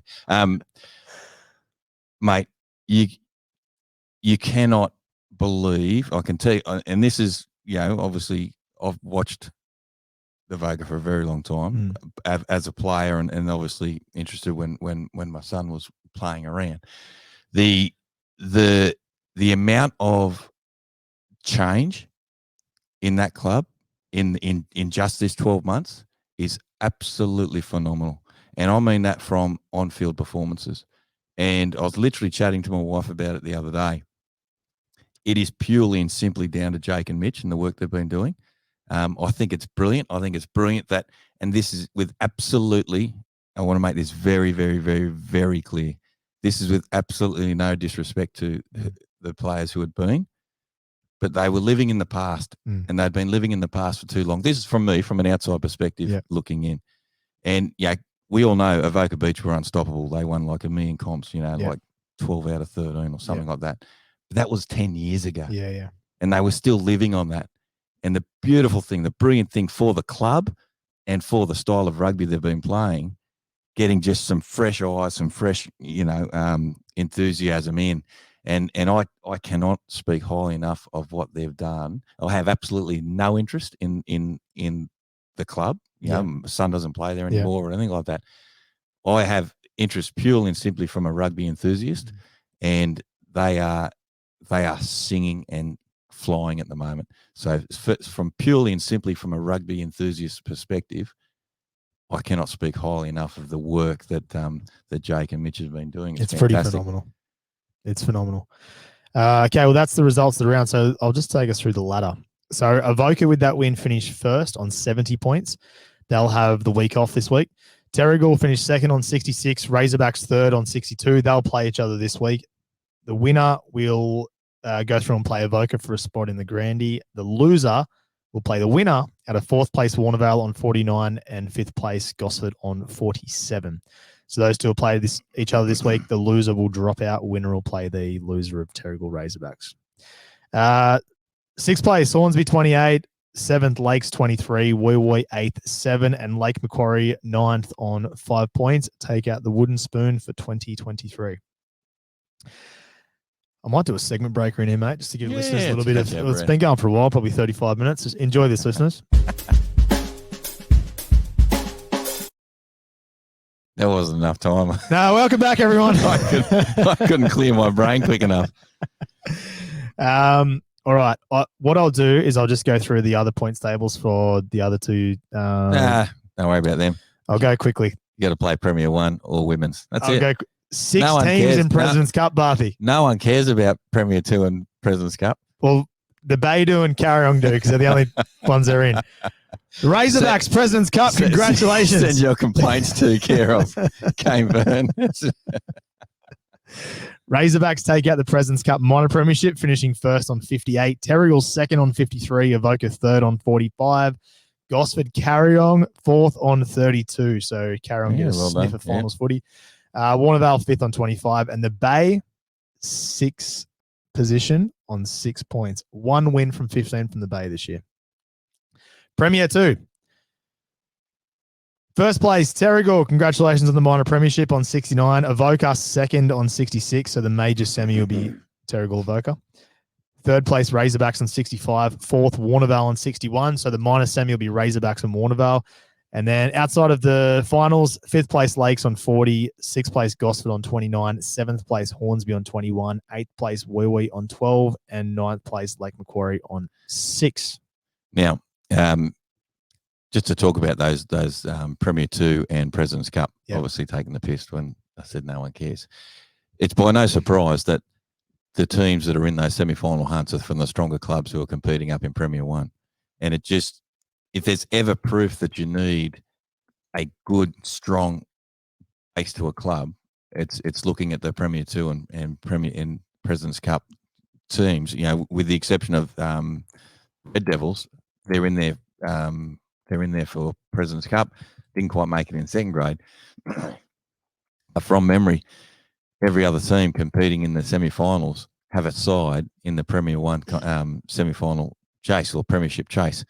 Mate, you cannot believe, I can tell you, and this is obviously I've watched the Avoca for a very long time as a player, and obviously interested when my son was playing around. The amount of change in that club in just this 12 months is absolutely phenomenal. And I mean that from on-field performances. And I was literally chatting to my wife about it the other day. It is purely and simply down to Jake and Mitch and the work they've been doing. I think it's brilliant. I think it's brilliant that, and this is with absolutely, I want to make this very, very, very, very clear. This is with absolutely no disrespect to the players who had been, but they were living in the past, and they'd been living in the past for too long. This is from me, from an outside perspective, looking in. And we all know Avoca Beach were unstoppable. They won like 1 million comps, like 12 out of 13 or something like that. But that was 10 years ago. Yeah. And they were still living on that. And the beautiful thing, the brilliant thing for the club and for the style of rugby they've been playing, getting just some fresh eyes, some fresh, enthusiasm in. And I cannot speak highly enough of what they've done. I have absolutely no interest in the club. My son doesn't play there anymore or anything like that. I have interest purely and simply from a rugby enthusiast, and they are singing and flying at the moment. So from purely and simply from a rugby enthusiast perspective, I cannot speak highly enough of the work that Jake and Mitch have been doing. It's pretty phenomenal. It's phenomenal. Okay, well, that's the results of the round. So I'll just take us through the ladder. So Avoca with that win finished first on 70 points. They'll have the week off this week. Terrigal finished second on 66. Razorbacks third on 62. They'll play each other this week. The winner will go through and play Avoca for a spot in the Grandie. The loser will play the winner at a fourth place Warnervale on 49 and fifth place Gosford on 47. So those two will play each other this week. The loser will drop out. Winner will play the loser of Terrigal Razorbacks. Sixth place Hornsby 28, seventh Lakes 23, Woy 8th 7, and Lake Macquarie 9th on 5 points. Take out the wooden spoon for 2023. I might do a segment breaker in here, mate, just to give listeners a little bit of. It's been going for a while, probably 35 minutes. Just enjoy this, listeners. That wasn't enough time. No, welcome back, everyone. I couldn't clear my brain quick enough. All right. What I'll do is I'll just go through the other points tables for the other two. Don't worry about them. I'll go quickly. You got to play Premier 1 or Women's. That's I'll it. Go 6 teams in President's Cup, Barthy. No one cares about Premier 2 and President's Cup. Well, the Bay do and Carryong do because they're the only ones they're in. Razorbacks President's Cup, congratulations. Send your complaints to care of Kane Byrne. Razorbacks take out the President's Cup minor premiership, finishing first on 58. Terrigal's second on 53. Avoca third on 45. Gosford Carryong fourth on 32. So Carryong gets a sniff of finals footy. Warnervale fifth on 25. And the Bay, sixth position on 6 points. One win from 15 from the Bay this year. Premier 2. First place, Terrigal. Congratulations on the minor premiership on 69. Avoca second on 66. So the major semi will be Terrigal Avoca. Third place, Razorbacks on 65. Fourth, Warnervale on 61. So the minor semi will be Razorbacks and Warnervale. And then outside of the finals, 5th place Lakes on 40, 6th place Gosford on 29, 7th place Hornsby on 21, 8th place Wee Wee on 12, and 9th place Lake Macquarie on 6. Now, just to talk about those Premier 2 and President's Cup, obviously taking the piss when I said no one cares. It's by no surprise that the teams that are in those semi-final hunts are from the stronger clubs who are competing up in Premier 1. And it just, if there's ever proof that you need a good, strong base to a club, it's looking at the Premier 2 and Premier and President's Cup teams. You know, with the exception of Red Devils, they're in there. They're in there for President's Cup. Didn't quite make it in second grade. From memory, every other team competing in the semi-finals have a side in the Premier 1 semi-final chase or Premiership chase.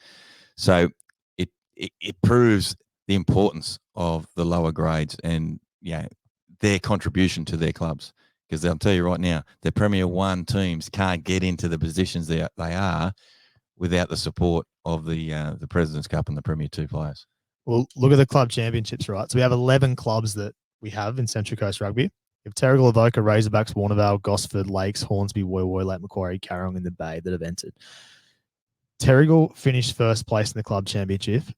So it proves the importance of the lower grades and their contribution to their clubs. Because I'll tell you right now, the Premier 1 teams can't get into the positions they are without the support of the President's Cup and the Premier 2 players. Well, look at the club championships, right? So we have 11 clubs that we have in Central Coast Rugby. We have Terrigal, Avoca, Razorbacks, Warnervale, Gosford, Lakes, Hornsby, Woy, Lake Macquarie, Carrong and the Bay that have entered. Terrigal finished first place in the club championships,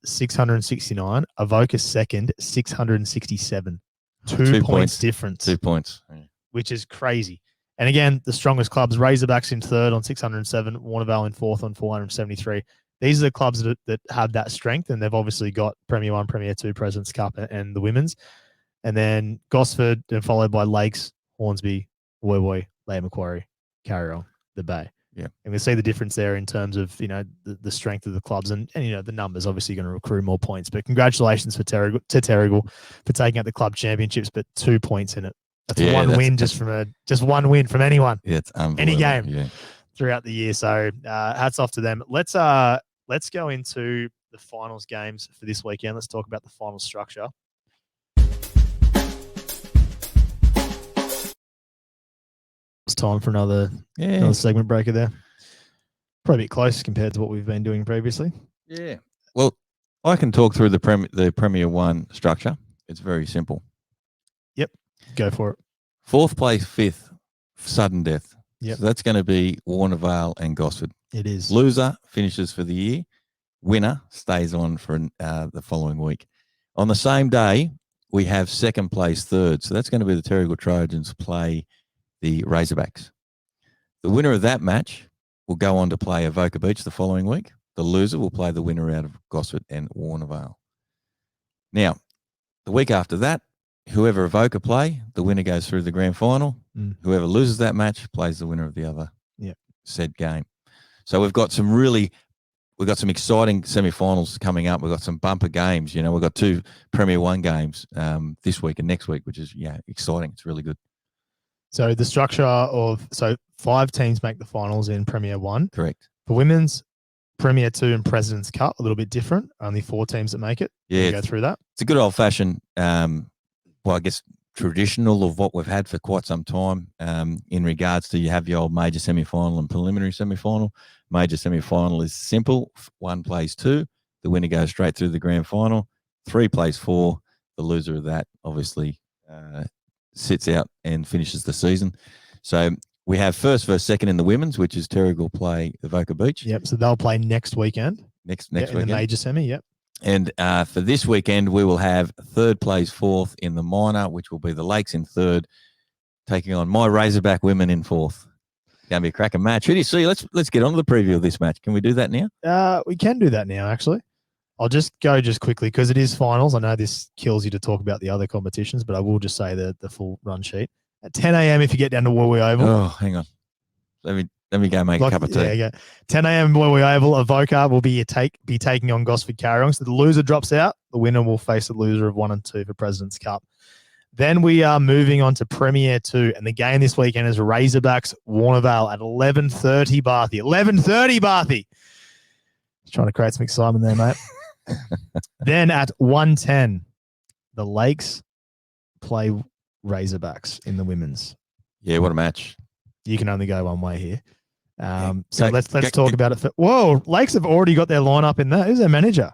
669. Avoca second, 667. 2 points difference. 2 points. Yeah. Which is crazy. And again, the strongest clubs, Razorbacks in third on 607, Warnervale in fourth on 473. These are the clubs that have that strength, and they've obviously got Premier 1, Premier 2, President's Cup, and the women's. And then Gosford, and followed by Lakes, Hornsby, Woy, Lake Macquarie, Carrong, the Bay. Yeah. And we see the difference there in terms of, the strength of the clubs and the numbers obviously going to accrue more points. But congratulations to Terrigal for taking out the club championships, but 2 points in it. That's one win just one win from anyone. Yeah, it's any game throughout the year. So hats off to them. Let's go into the finals games for this weekend. Let's talk about the final structure. It's time for another segment breaker there. Probably a bit close compared to what we've been doing previously. Yeah. Well, I can talk through the Premier 1 structure. It's very simple. Yep. Go for it. 4th place, 5th, sudden death. Yep. So that's going to be Warnervale and Gosford. It is. Loser finishes for the year. Winner stays on for the following week. On the same day, we have 2nd place, 3rd. So that's going to be the Terrigal Trojans play the Razorbacks. The winner of that match will go on to play Avoca Beach the following week. The loser will play the winner out of Gosford and Warnervale. Now, the week after that, whoever Avoca play, the winner goes through the grand final. Whoever loses that match plays the winner of the other said game. So we've got some exciting semi-finals coming up. We've got some bumper games. We've got 2 Premier 1 games this week and next week, which is exciting. It's really good. So the structure of 5 teams make the finals in Premier 1. Correct. For women's, Premier 2 and President's Cup, a little bit different. Only 4 teams that make it. Yeah. Go through that. It's a good old-fashioned, I guess, traditional of what we've had for quite some time in regards to you have your old major semi-final and preliminary semi-final. Major semi-final is simple. 1 plays 2. The winner goes straight through the grand final. 3 plays 4. The loser of that obviously sits out and finishes the season. So we have first versus second in the women's, which is Terrigal play Avoca Beach. Yep. So they'll play next weekend. Next in weekend. The major semi, yep. And for this weekend, we will have 3rd plays 4th in the minor, which will be the Lakes in 3rd, taking on my Razorback women in 4th. Going to be a cracking match. Who do you see? Let's get on to the preview of this match. Can we do that now? We can do that now, actually. I'll just go quickly because it is finals. I know this kills you to talk about the other competitions, but I will just say the full run sheet. At 10 a.m. if you get down to Woy Oval. Oh, hang on. Let me go make a cup of tea. Yeah. 10 a.m. Woy Oval. Avoca will be taking on Gosford Carrong. So the loser drops out. The winner will face the loser of 1 and 2 for President's Cup. Then we are moving on to Premier 2. And the game this weekend is Razorbacks Warnervale at 11:30 Barthy. 11:30 Barthy. Just trying to create some excitement there, mate. Then at 1:10, the Lakes play Razorbacks in the women's. Yeah, what a match. You can only go one way here. Let's talk about it. Whoa, Lakes have already got their lineup in there. Who's their manager?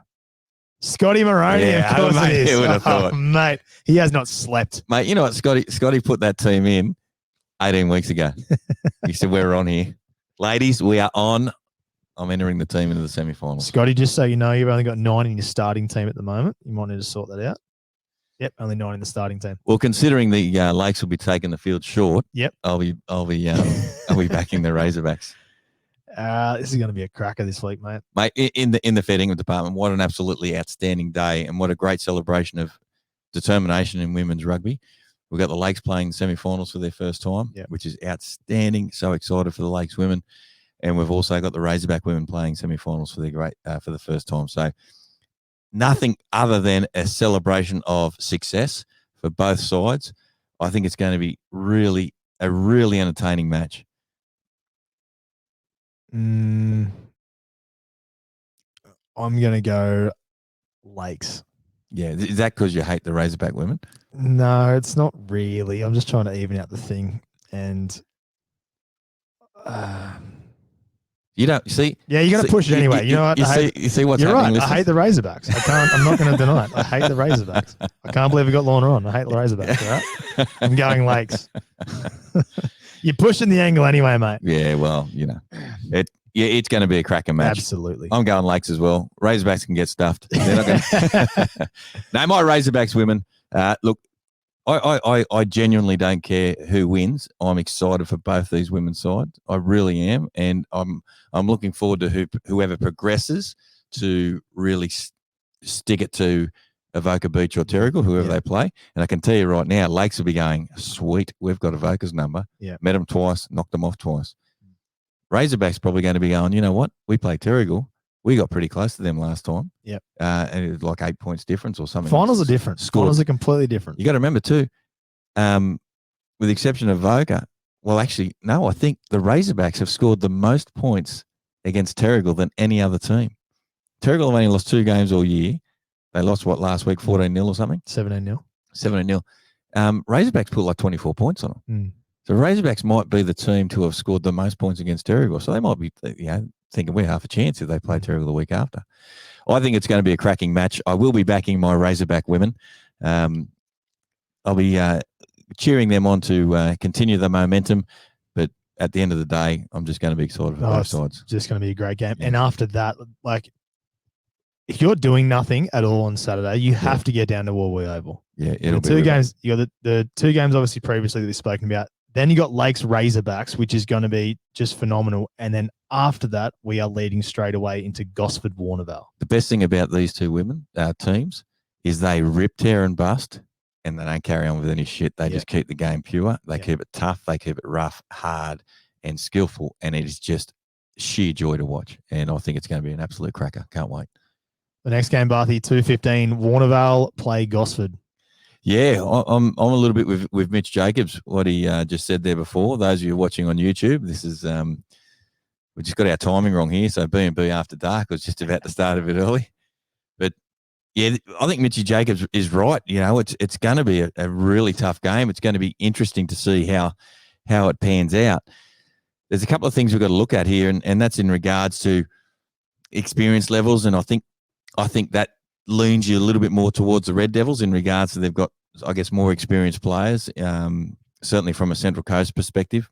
Scotty Maroney, Yeah, of course mate, it is. who would have thought? Mate, he has not slept. Mate, you know what? Scotty put that team in 18 weeks ago. He said, we're on here. Ladies, we are on. I'm entering the team into the semi-finals. Scotty, just so you know, you've only got 9 in your starting team at the moment. You might need to sort that out. Yep, only 9 in the starting team. Well, considering the Lakes will be taking the field short, Yep, I'll be backing the Razorbacks. This is going to be a cracker this week, mate. Mate, in the fair dinkum department, what an absolutely outstanding day and what a great celebration of determination in women's rugby. We've got the Lakes playing semi-finals for their first time, which is outstanding. So excited for the Lakes women. And we've also got the Razorback women playing semi-finals for for the first time. So nothing other than a celebration of success for both sides. I think it's going to be a really entertaining match. I'm going to go Lakes. Yeah, is that because you hate the Razorback women? No, it's not really. I'm just trying to even out the thing. And you don't see. Yeah, you got to push it anyway. You know what? You see what's you're happening. Right. I hate the Razorbacks. I'm not going to deny it. I hate the Razorbacks. I can't believe we got Lorna on. I hate the Razorbacks. All right? I'm going Lakes. You're pushing the angle anyway, mate. Yeah, well, it's going to be a cracking match. Absolutely. I'm going Lakes as well. Razorbacks can get stuffed. They're not going No, my Razorbacks women. Look, I genuinely don't care who wins. I'm excited for both these women's sides. I really am, and I'm looking forward to whoever progresses to really stick it to Avoca Beach or Terrigal, whoever they play. And I can tell you right now, Lakes will be going, sweet, we've got Avoca's number. Yeah. Met them twice, knocked them off twice. Razorbacks probably going to be going, you know what? We play Terrigal. We got pretty close to them last time. Yep. And it was like 8 points difference or something. Finals are different. Finals are completely different. You got to remember too, with the exception of Avoca, well, actually, no, I think the Razorbacks have scored the most points against Terrigal than any other team. Terrigal have only lost 2 games all year. They lost, last week, 14-0 or something? 17-0. 17-0. Razorbacks put like 24 points on them. So Razorbacks might be the team to have scored the most points against Terrigal. So they might be thinking we're half a chance if they play Terrigal the week after. I think it's going to be a cracking match. I will be backing my Razorback women. I'll be cheering them on to continue the momentum. But at the end of the day, I'm just going to be excited for both sides. It's just going to be a great game. Yeah. And after that, if you're doing nothing at all on Saturday, you have to get down to Warwee Oval. Yeah, it'll be 2 games. You got the 2 games obviously previously that we've spoken about. Then you got Lakes Razorbacks, which is going to be just phenomenal. And then after that, we are leading straight away into Gosford Warnervale. The best thing about these 2 teams is they rip, tear, and bust, and they don't carry on with any shit. They just keep the game pure. They keep it tough. They keep it rough, hard, and skillful. And it is just sheer joy to watch. And I think it's going to be an absolute cracker. Can't wait. The next game, Barthy, 2:15, Warnervale play Gosford. Yeah, I'm a little bit with Mitch Jacobs, what he just said there before. Those of you watching on YouTube, this is we just got our timing wrong here. So B&B After Dark was just about to start a bit early. But, yeah, I think Mitchy Jacobs is right. You know, it's going to be a really tough game. It's going to be interesting to see how it pans out. There's a couple of things we've got to look at here, and that's in regards to experience levels, and I think that leans you a little bit more towards the Red Devils in regards to they've got, I guess, more experienced players, certainly from a Central Coast perspective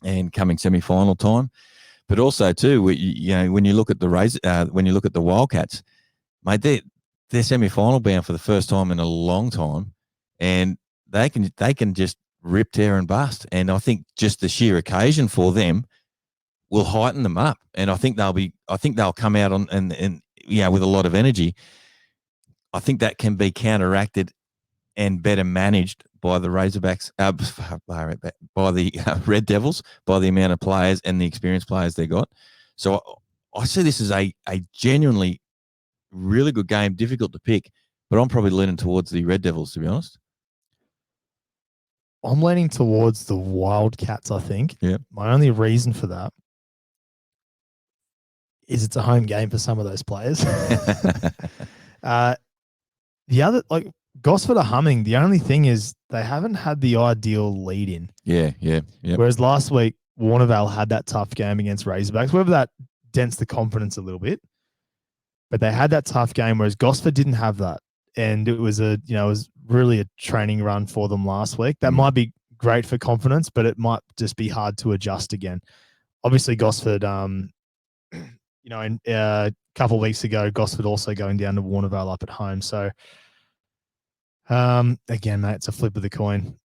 and coming semi-final time. But also, too, when you look at the Wildcats, mate, they're semi-final bound for the first time in a long time, and they can just rip, tear, and bust. And I think just the sheer occasion for them will heighten them up, and I think they'll come out on and with a lot of energy. I think that can be counteracted and better managed by the Razorbacks, by the Red Devils, by the amount of players and the experienced players they got. So I see this as a genuinely really good game, difficult to pick, but I'm probably leaning towards the Red Devils, to be honest. I'm leaning towards the Wildcats, I think. Yeah. My only reason for that is it's a home game for some of those players. The other, Gosford are humming. The only thing is they haven't had the ideal lead in. Yeah. Whereas last week, Warnervale had that tough game against Razorbacks, whether that dents the confidence a little bit. but they had that tough game, whereas Gosford didn't have that. And it was it was really a training run for them last week. That might be great for confidence, but it might just be hard to adjust again. Obviously, Gosford, in a couple of weeks ago, Gosford also going down to Warnervale up at home. So, again, mate, it's a flip of the coin.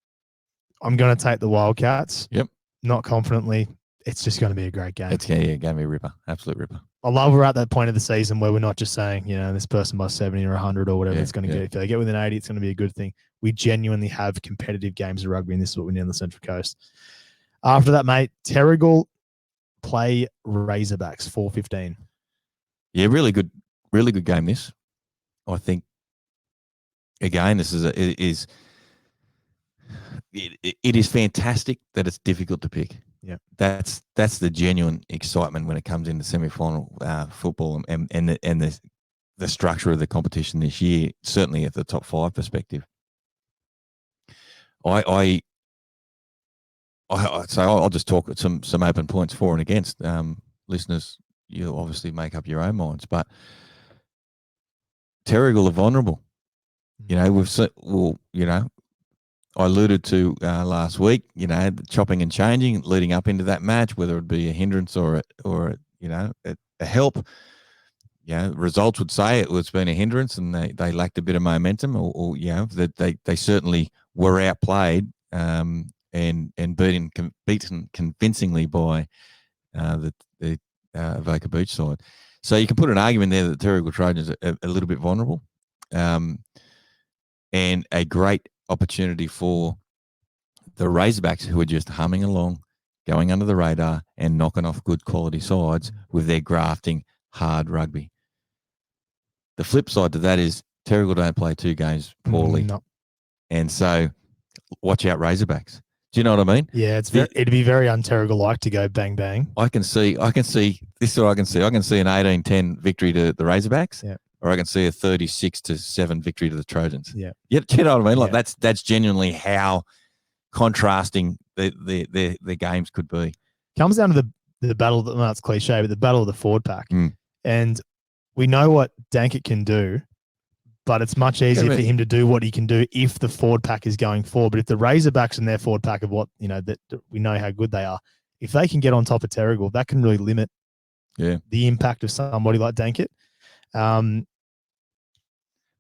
I'm going to take the Wildcats. Yep. Not confidently. It's just going to be a great game. It's going to be a ripper. Absolute ripper. I love we're at that point of the season where we're not just saying, this person by 70 or 100 or whatever it's going to get. If they get within 80, it's going to be a good thing. We genuinely have competitive games of rugby, and this is what we need on the Central Coast. After that, mate, Terrigal play Razorbacks, 4:15. Yeah, really good game. This, I think. Again, this is it is fantastic that it's difficult to pick. Yeah, that's the genuine excitement when it comes into semi-final football and the structure of the competition this year. Certainly at the top 5 perspective. So I'll just talk some open points for and against. Listeners, you obviously make up your own minds, but Terrigal are vulnerable. I alluded to last week, the chopping and changing leading up into that match, whether it be a hindrance or a help. Results would say it was been a hindrance and they lacked a bit of momentum, or that they certainly were outplayed and beaten convincingly by the Avoca Beach side. So you can put an argument there that the Terrigal Trojans are a little bit vulnerable, and a great opportunity for the Razorbacks, who are just humming along, going under the radar and knocking off good quality sides with their grafting hard rugby. The flip side to that is Terrigal don't play 2 games poorly. No. And so watch out Razorbacks. Do you know what I mean? Yeah, it'd be very un-Terrigal-like to go bang, bang. I can see this is what I can see. I can see an 18-10 victory to the Razorbacks. Yeah. Or I can see a 36-7 victory to the Trojans. Yeah. You know what I mean? Like that's genuinely how contrasting the games could be. Comes down to the battle. Well, it's cliche, but the battle of the forward pack. And we know what Dankert can do, but it's much easier for him to do what he can do if the forward pack is going forward. But if the Razorbacks and their forward pack of what that we know how good they are, if they can get on top of Terrigal, that can really limit the impact of somebody like Dankert.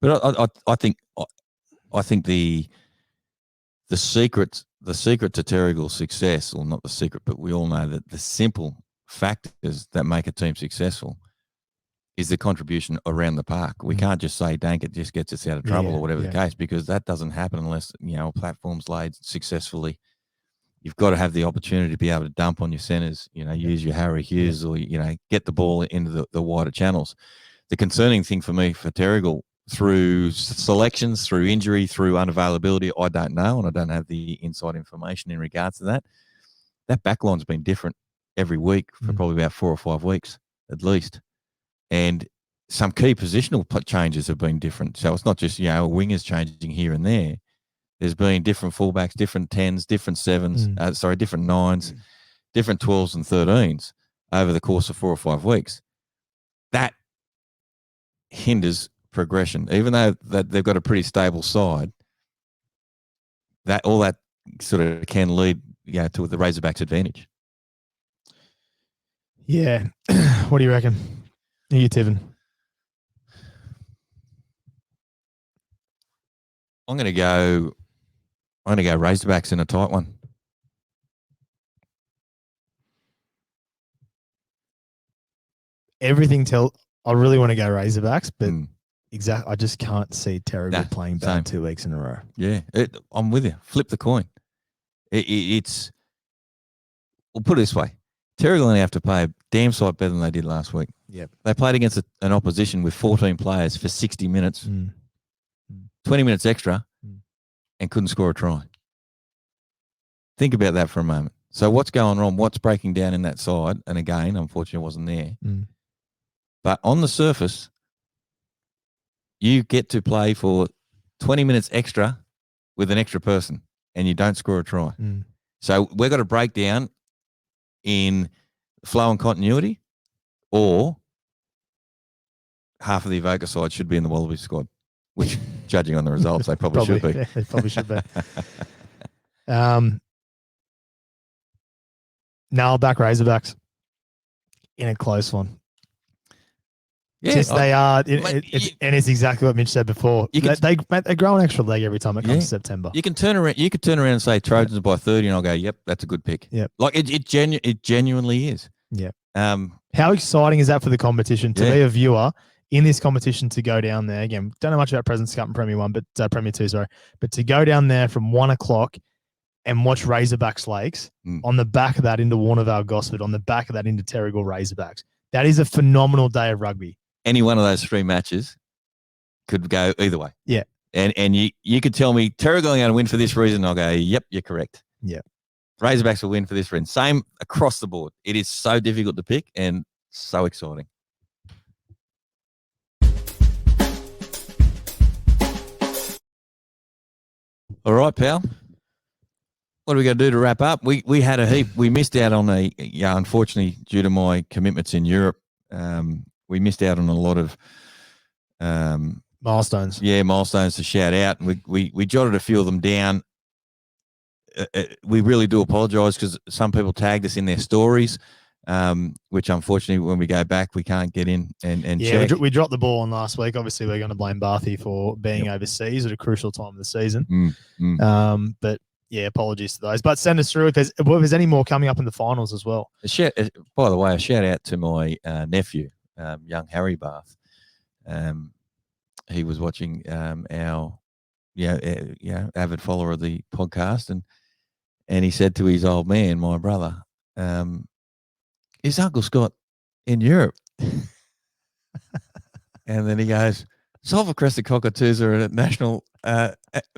But I think the secret to Terrigal's success, or not the secret, but we all know that the simple factors that make a team successful is the contribution around the park. We can't just say Dankert just gets us out of trouble or whatever the case, because that doesn't happen unless a platform's laid successfully. You've got to have the opportunity to be able to dump on your centres, use your Harry Hughes or get the ball into the wider channels. The concerning thing for me for Terrigal, through selections, through injury, through unavailability, I don't know, and I don't have the inside information in regards to that. That backline's been different every week for probably about 4 or 5 weeks at least. And some key positional changes have been different. So it's not just, wingers changing here and there. There's been different fullbacks, different 10s, different 7s, different 9s, different 12s and 13s over the course of 4 or 5 weeks. That hinders progression, even though that they've got a pretty stable side. That all that sort of can lead, to the Razorbacks' advantage. Yeah, what do you reckon? Who are you tipping? I'm going to go Razorbacks in a tight one. I really want to go Razorbacks, but I just can't see Terrigal playing bad 2 weeks in a row. Yeah, I'm with you. Flip the coin. We'll put it this way. Terrigal only have to play a damn sight better than they did last week. Yep. They played against an opposition with 14 players for 60 minutes, 20 minutes extra, and couldn't score a try. Think about that for a moment. So what's going wrong? What's breaking down in that side? And again, unfortunately, I wasn't there. But on the surface, you get to play for 20 minutes extra with an extra person and you don't score a try. So we've got a breakdown in flow and continuity, or half of the Evoker side should be in the Wallabies squad, which, judging on the results, they probably should be. Yeah, they probably should be. Now back Razorbacks in a close one. Yeah, Just they are, mate, and it's exactly what Mitch said before. They grow an extra leg every time it comes to September. You can turn around. You could turn around and say Trojans by 30, and I'll go, "Yep, that's a good pick." Yep. Like it genuinely is. Yeah. How exciting is that for the competition to be a viewer in this competition, to go down there again? Don't know much about President's Cup and Premier 1, but Premier 2, sorry. But to go down there from 1 o'clock and watch Razorbacks Lakes on the back of that into Warnervale Gosford, on the back of that into Terrigal Razorbacks. That is a phenomenal day of rugby. Any one of those 3 matches could go either way. Yeah. And you could tell me Terrigal going to win for this reason. I'll go, yep, you're correct. Yeah. Razorbacks will win for this reason. Same across the board. It is so difficult to pick and so exciting. All right, pal. What are we going to do to wrap up? We had a heap. We missed out on unfortunately, due to my commitments in Europe, we missed out on a lot of milestones. Yeah, milestones to shout out. And we jotted a few of them down. We really do apologise because some people tagged us in their stories, which unfortunately, when we go back, we can't get in and check. We dropped the ball on last week. Obviously, we're going to blame Barthy for being overseas at a crucial time of the season. But yeah, apologies to those. But send us through if there's any more coming up in the finals as well. By the way, a shout out to my nephew, young Harry Barth. He was watching our avid follower of the podcast, and he said to his old man, my brother, is Uncle Scott in Europe? And then he goes, Sulphur Crested Cockatoos are a national bird,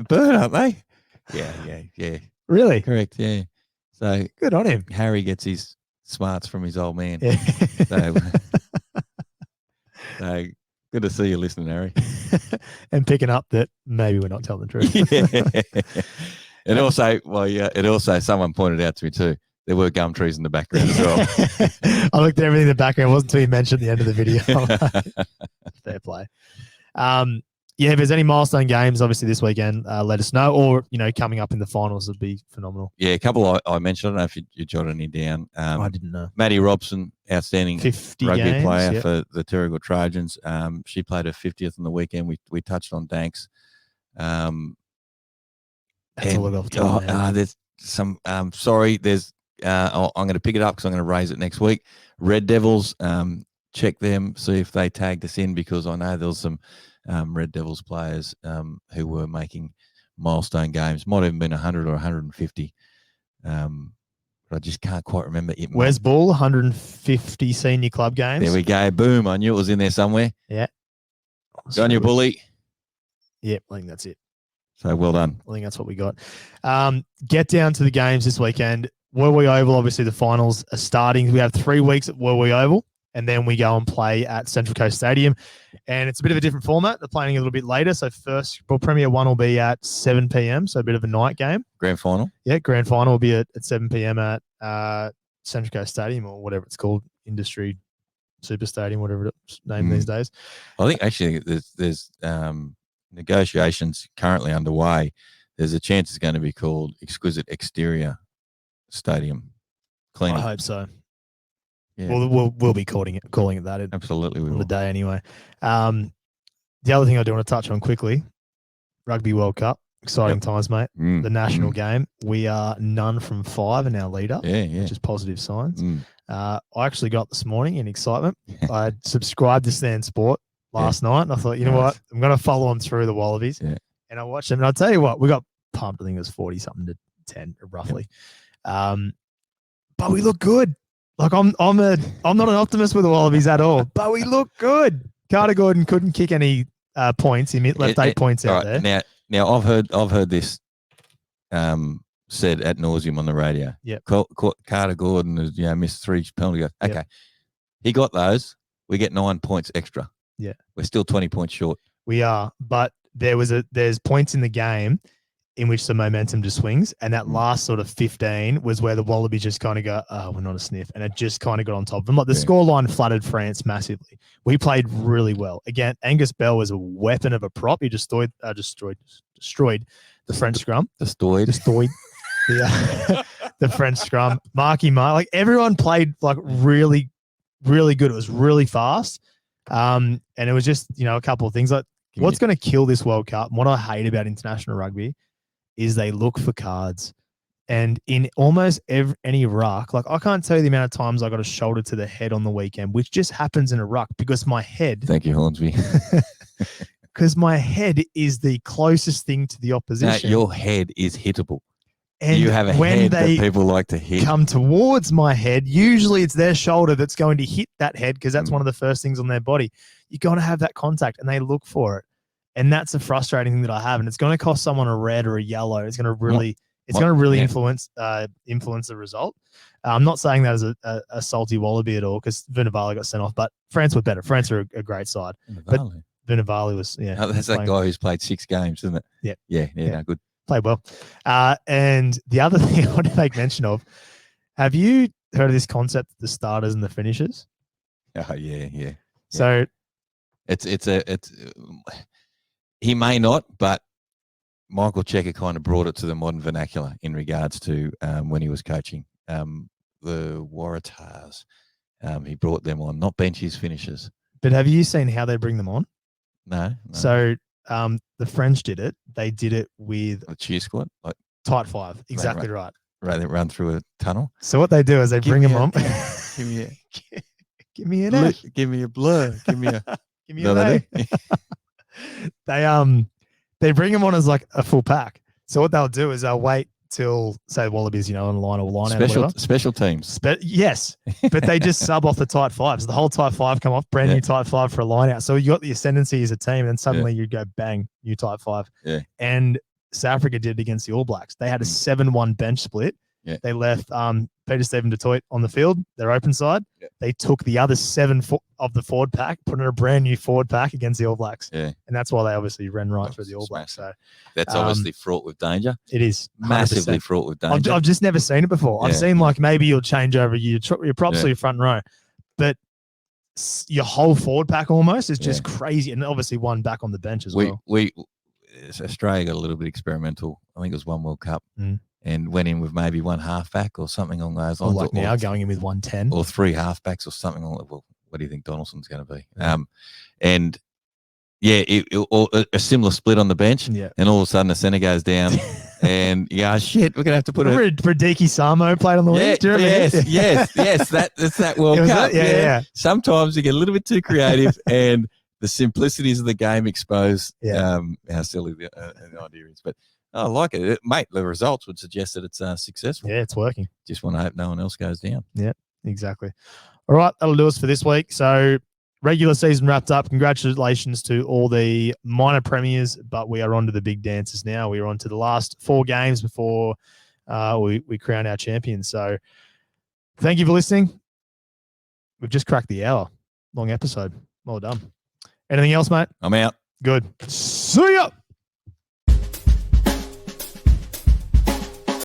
aren't they? Yeah. Really? Correct, yeah. So good on him. Harry gets his smarts from his old man. Yeah. So good to see you listening, Harry. And picking up that maybe we're not telling the truth. Yeah. And also someone pointed out to me too, there were gum trees in the background as well. I looked at everything in the background. It wasn't until you mentioned at the end of the video. Fair play. If there's any milestone games, obviously this weekend, let us know. Or, coming up in the finals would be phenomenal. Yeah, a couple I mentioned. I don't know if you jotted any down. I didn't know. Maddie Robson, outstanding 50 rugby games, player for the Terrigal Trojans. She played her 50th on the weekend. We touched on Danks. That's all I got for time. There's some. Sorry, there's. I'm going to pick it up because I'm going to raise it next week. Red Devils. Check them, see if they tagged us in, because I know there was some Red Devils players who were making milestone games. Might have been 100 or 150. But I just can't quite remember it. Where's Bull? 150 senior club games. There we go. Boom. I knew it was in there somewhere. Yeah. Go on, you bully. Yep, I think that's it. So well done. I think that's what we got. Get down to the games this weekend. Werribee Oval, obviously the finals are starting. We have 3 weeks at Werribee Oval, and then we go and play at Central Coast Stadium. And it's a bit of a different format. They're playing a little bit later. So Premier 1 will be at 7 p.m, so a bit of a night game. Grand final? Yeah, grand final will be at 7 p.m. at Central Coast Stadium, or whatever it's called, Industry Super Stadium, whatever it's named these days. I think actually there's negotiations currently underway. There's a chance it's going to be called Exquisite Exterior Stadium. Cleaning. I hope so. Yeah. We'll be calling it that. Absolutely, we on will. the day anyway. The other thing I do want to touch on quickly: Rugby World Cup, exciting times, mate. The national game. We are none from 5 in our leader. Yeah. Which is positive signs. I actually got this morning in excitement. I subscribed to Stan Sport last night, and I thought, you know what, I'm going to follow them through the Wallabies. Yeah. And I watched them, and I'll tell you what, we got pumped. I think it was 40 something to 10 roughly. But we look good. Like I'm not an optimist with the Wallabies at all, but we look good. Carter Gordon couldn't kick any points. He left 8 points out there. Now I've heard this said ad nauseum on the radio. Yeah. Carter Gordon has missed 3 penalties. Okay, he got those. We get 9 points extra. Yeah, we're still 20 points short. We are, but there's points in the game. in which the momentum just swings. And that last sort of 15 was where the Wallabies just kind of go, oh, we're not a sniff. And it just kind of got on top of them. Like the scoreline flattered France massively. We played really well. Again, Angus Bell was a weapon of a prop. He destroyed the French scrum. Destroyed. The French scrum. Marky Mark. Like everyone played like really, really good. It was really fast. And it was just, a couple of things like what's going to kill this World Cup and what I hate about international rugby is they look for cards. And in almost any ruck, like I can't tell you the amount of times I got a shoulder to the head on the weekend, which just happens in a ruck because my head. Thank you, Hornsby. Because my head is the closest thing to the opposition. No, your head is hittable. And you have a head that people like to hit. Come towards my head. Usually it's their shoulder that's going to hit that head because that's one of the first things on their body. You're going to have that contact and they look for it. And that's a frustrating thing that I have. And it's going to cost someone a red or a yellow. It's going to really, influence the result. I'm not saying that as a salty Wallaby at all because Vunivalu got sent off, but France were better. France are a great side. But Vunivalu was, that's that guy who's played 6 games, isn't it? Yeah. No, good. Played well. And the other thing I want to make mention of, have you heard of this concept, the starters and the finishers? Oh, yeah. So it's he may not, but Michael Checker kind of brought it to the modern vernacular in regards to when he was coaching the Waratahs. He brought them on, not bench his finishers. But have you seen how they bring them on? No. So the French did it. They did it with a cheer squad, like tight 5. Exactly right. Right, they run through a tunnel. So what they do is they bring them on. Give me an A. Give me a blur. Give me a. Give me an A. They bring them on as like a full pack. So what they'll do is they'll wait till say Wallabies, on line or line out. Special teams. Yes, but they just sub off the tight 5s. The whole tight 5 come off, brand new tight 5 for a line out. So you got the ascendancy as a team, and then suddenly you go bang, new tight 5. Yeah. And South Africa did it against the All Blacks. They had a 7-1 bench split. Yeah. They left Peter Stephen du Toit on the field, their open side. Yeah. They took the other 7 of the forward pack, put in a brand new forward pack against the All Blacks. Yeah. And that's why they obviously ran right through the All Blacks. So that's obviously fraught with danger. It is 100%. Massively fraught with danger. I've just never seen it before. I've seen like maybe you'll change over your props to your front row, but your whole forward pack almost is just crazy. And obviously one back on the bench as well. Australia got a little bit experimental. I think it was one World Cup. And went in with maybe one halfback or something along those lines. Or like now going in with 110. Or 3 halfbacks or something along. Well, what do you think Donaldson's going to be? And a similar split on the bench. Yeah. And all of a sudden the centre goes down and you go, shit, we're going to have to put Radiki Samo played on the wing. Yes. That's that World Cup. Yeah. Sometimes you get a little bit too creative and the simplicities of the game expose how silly the idea is. But I like it. Mate, the results would suggest that it's successful. Yeah, it's working. Just want to hope no one else goes down. Yeah, exactly. All right, that'll do us for this week. So regular season wrapped up. Congratulations to all the minor premiers, but we are on to the big dances now. We are on to the last 4 games before we crown our champions. So thank you for listening. We've just cracked the hour. Long episode. Well done. Anything else, mate? I'm out. Good. See ya.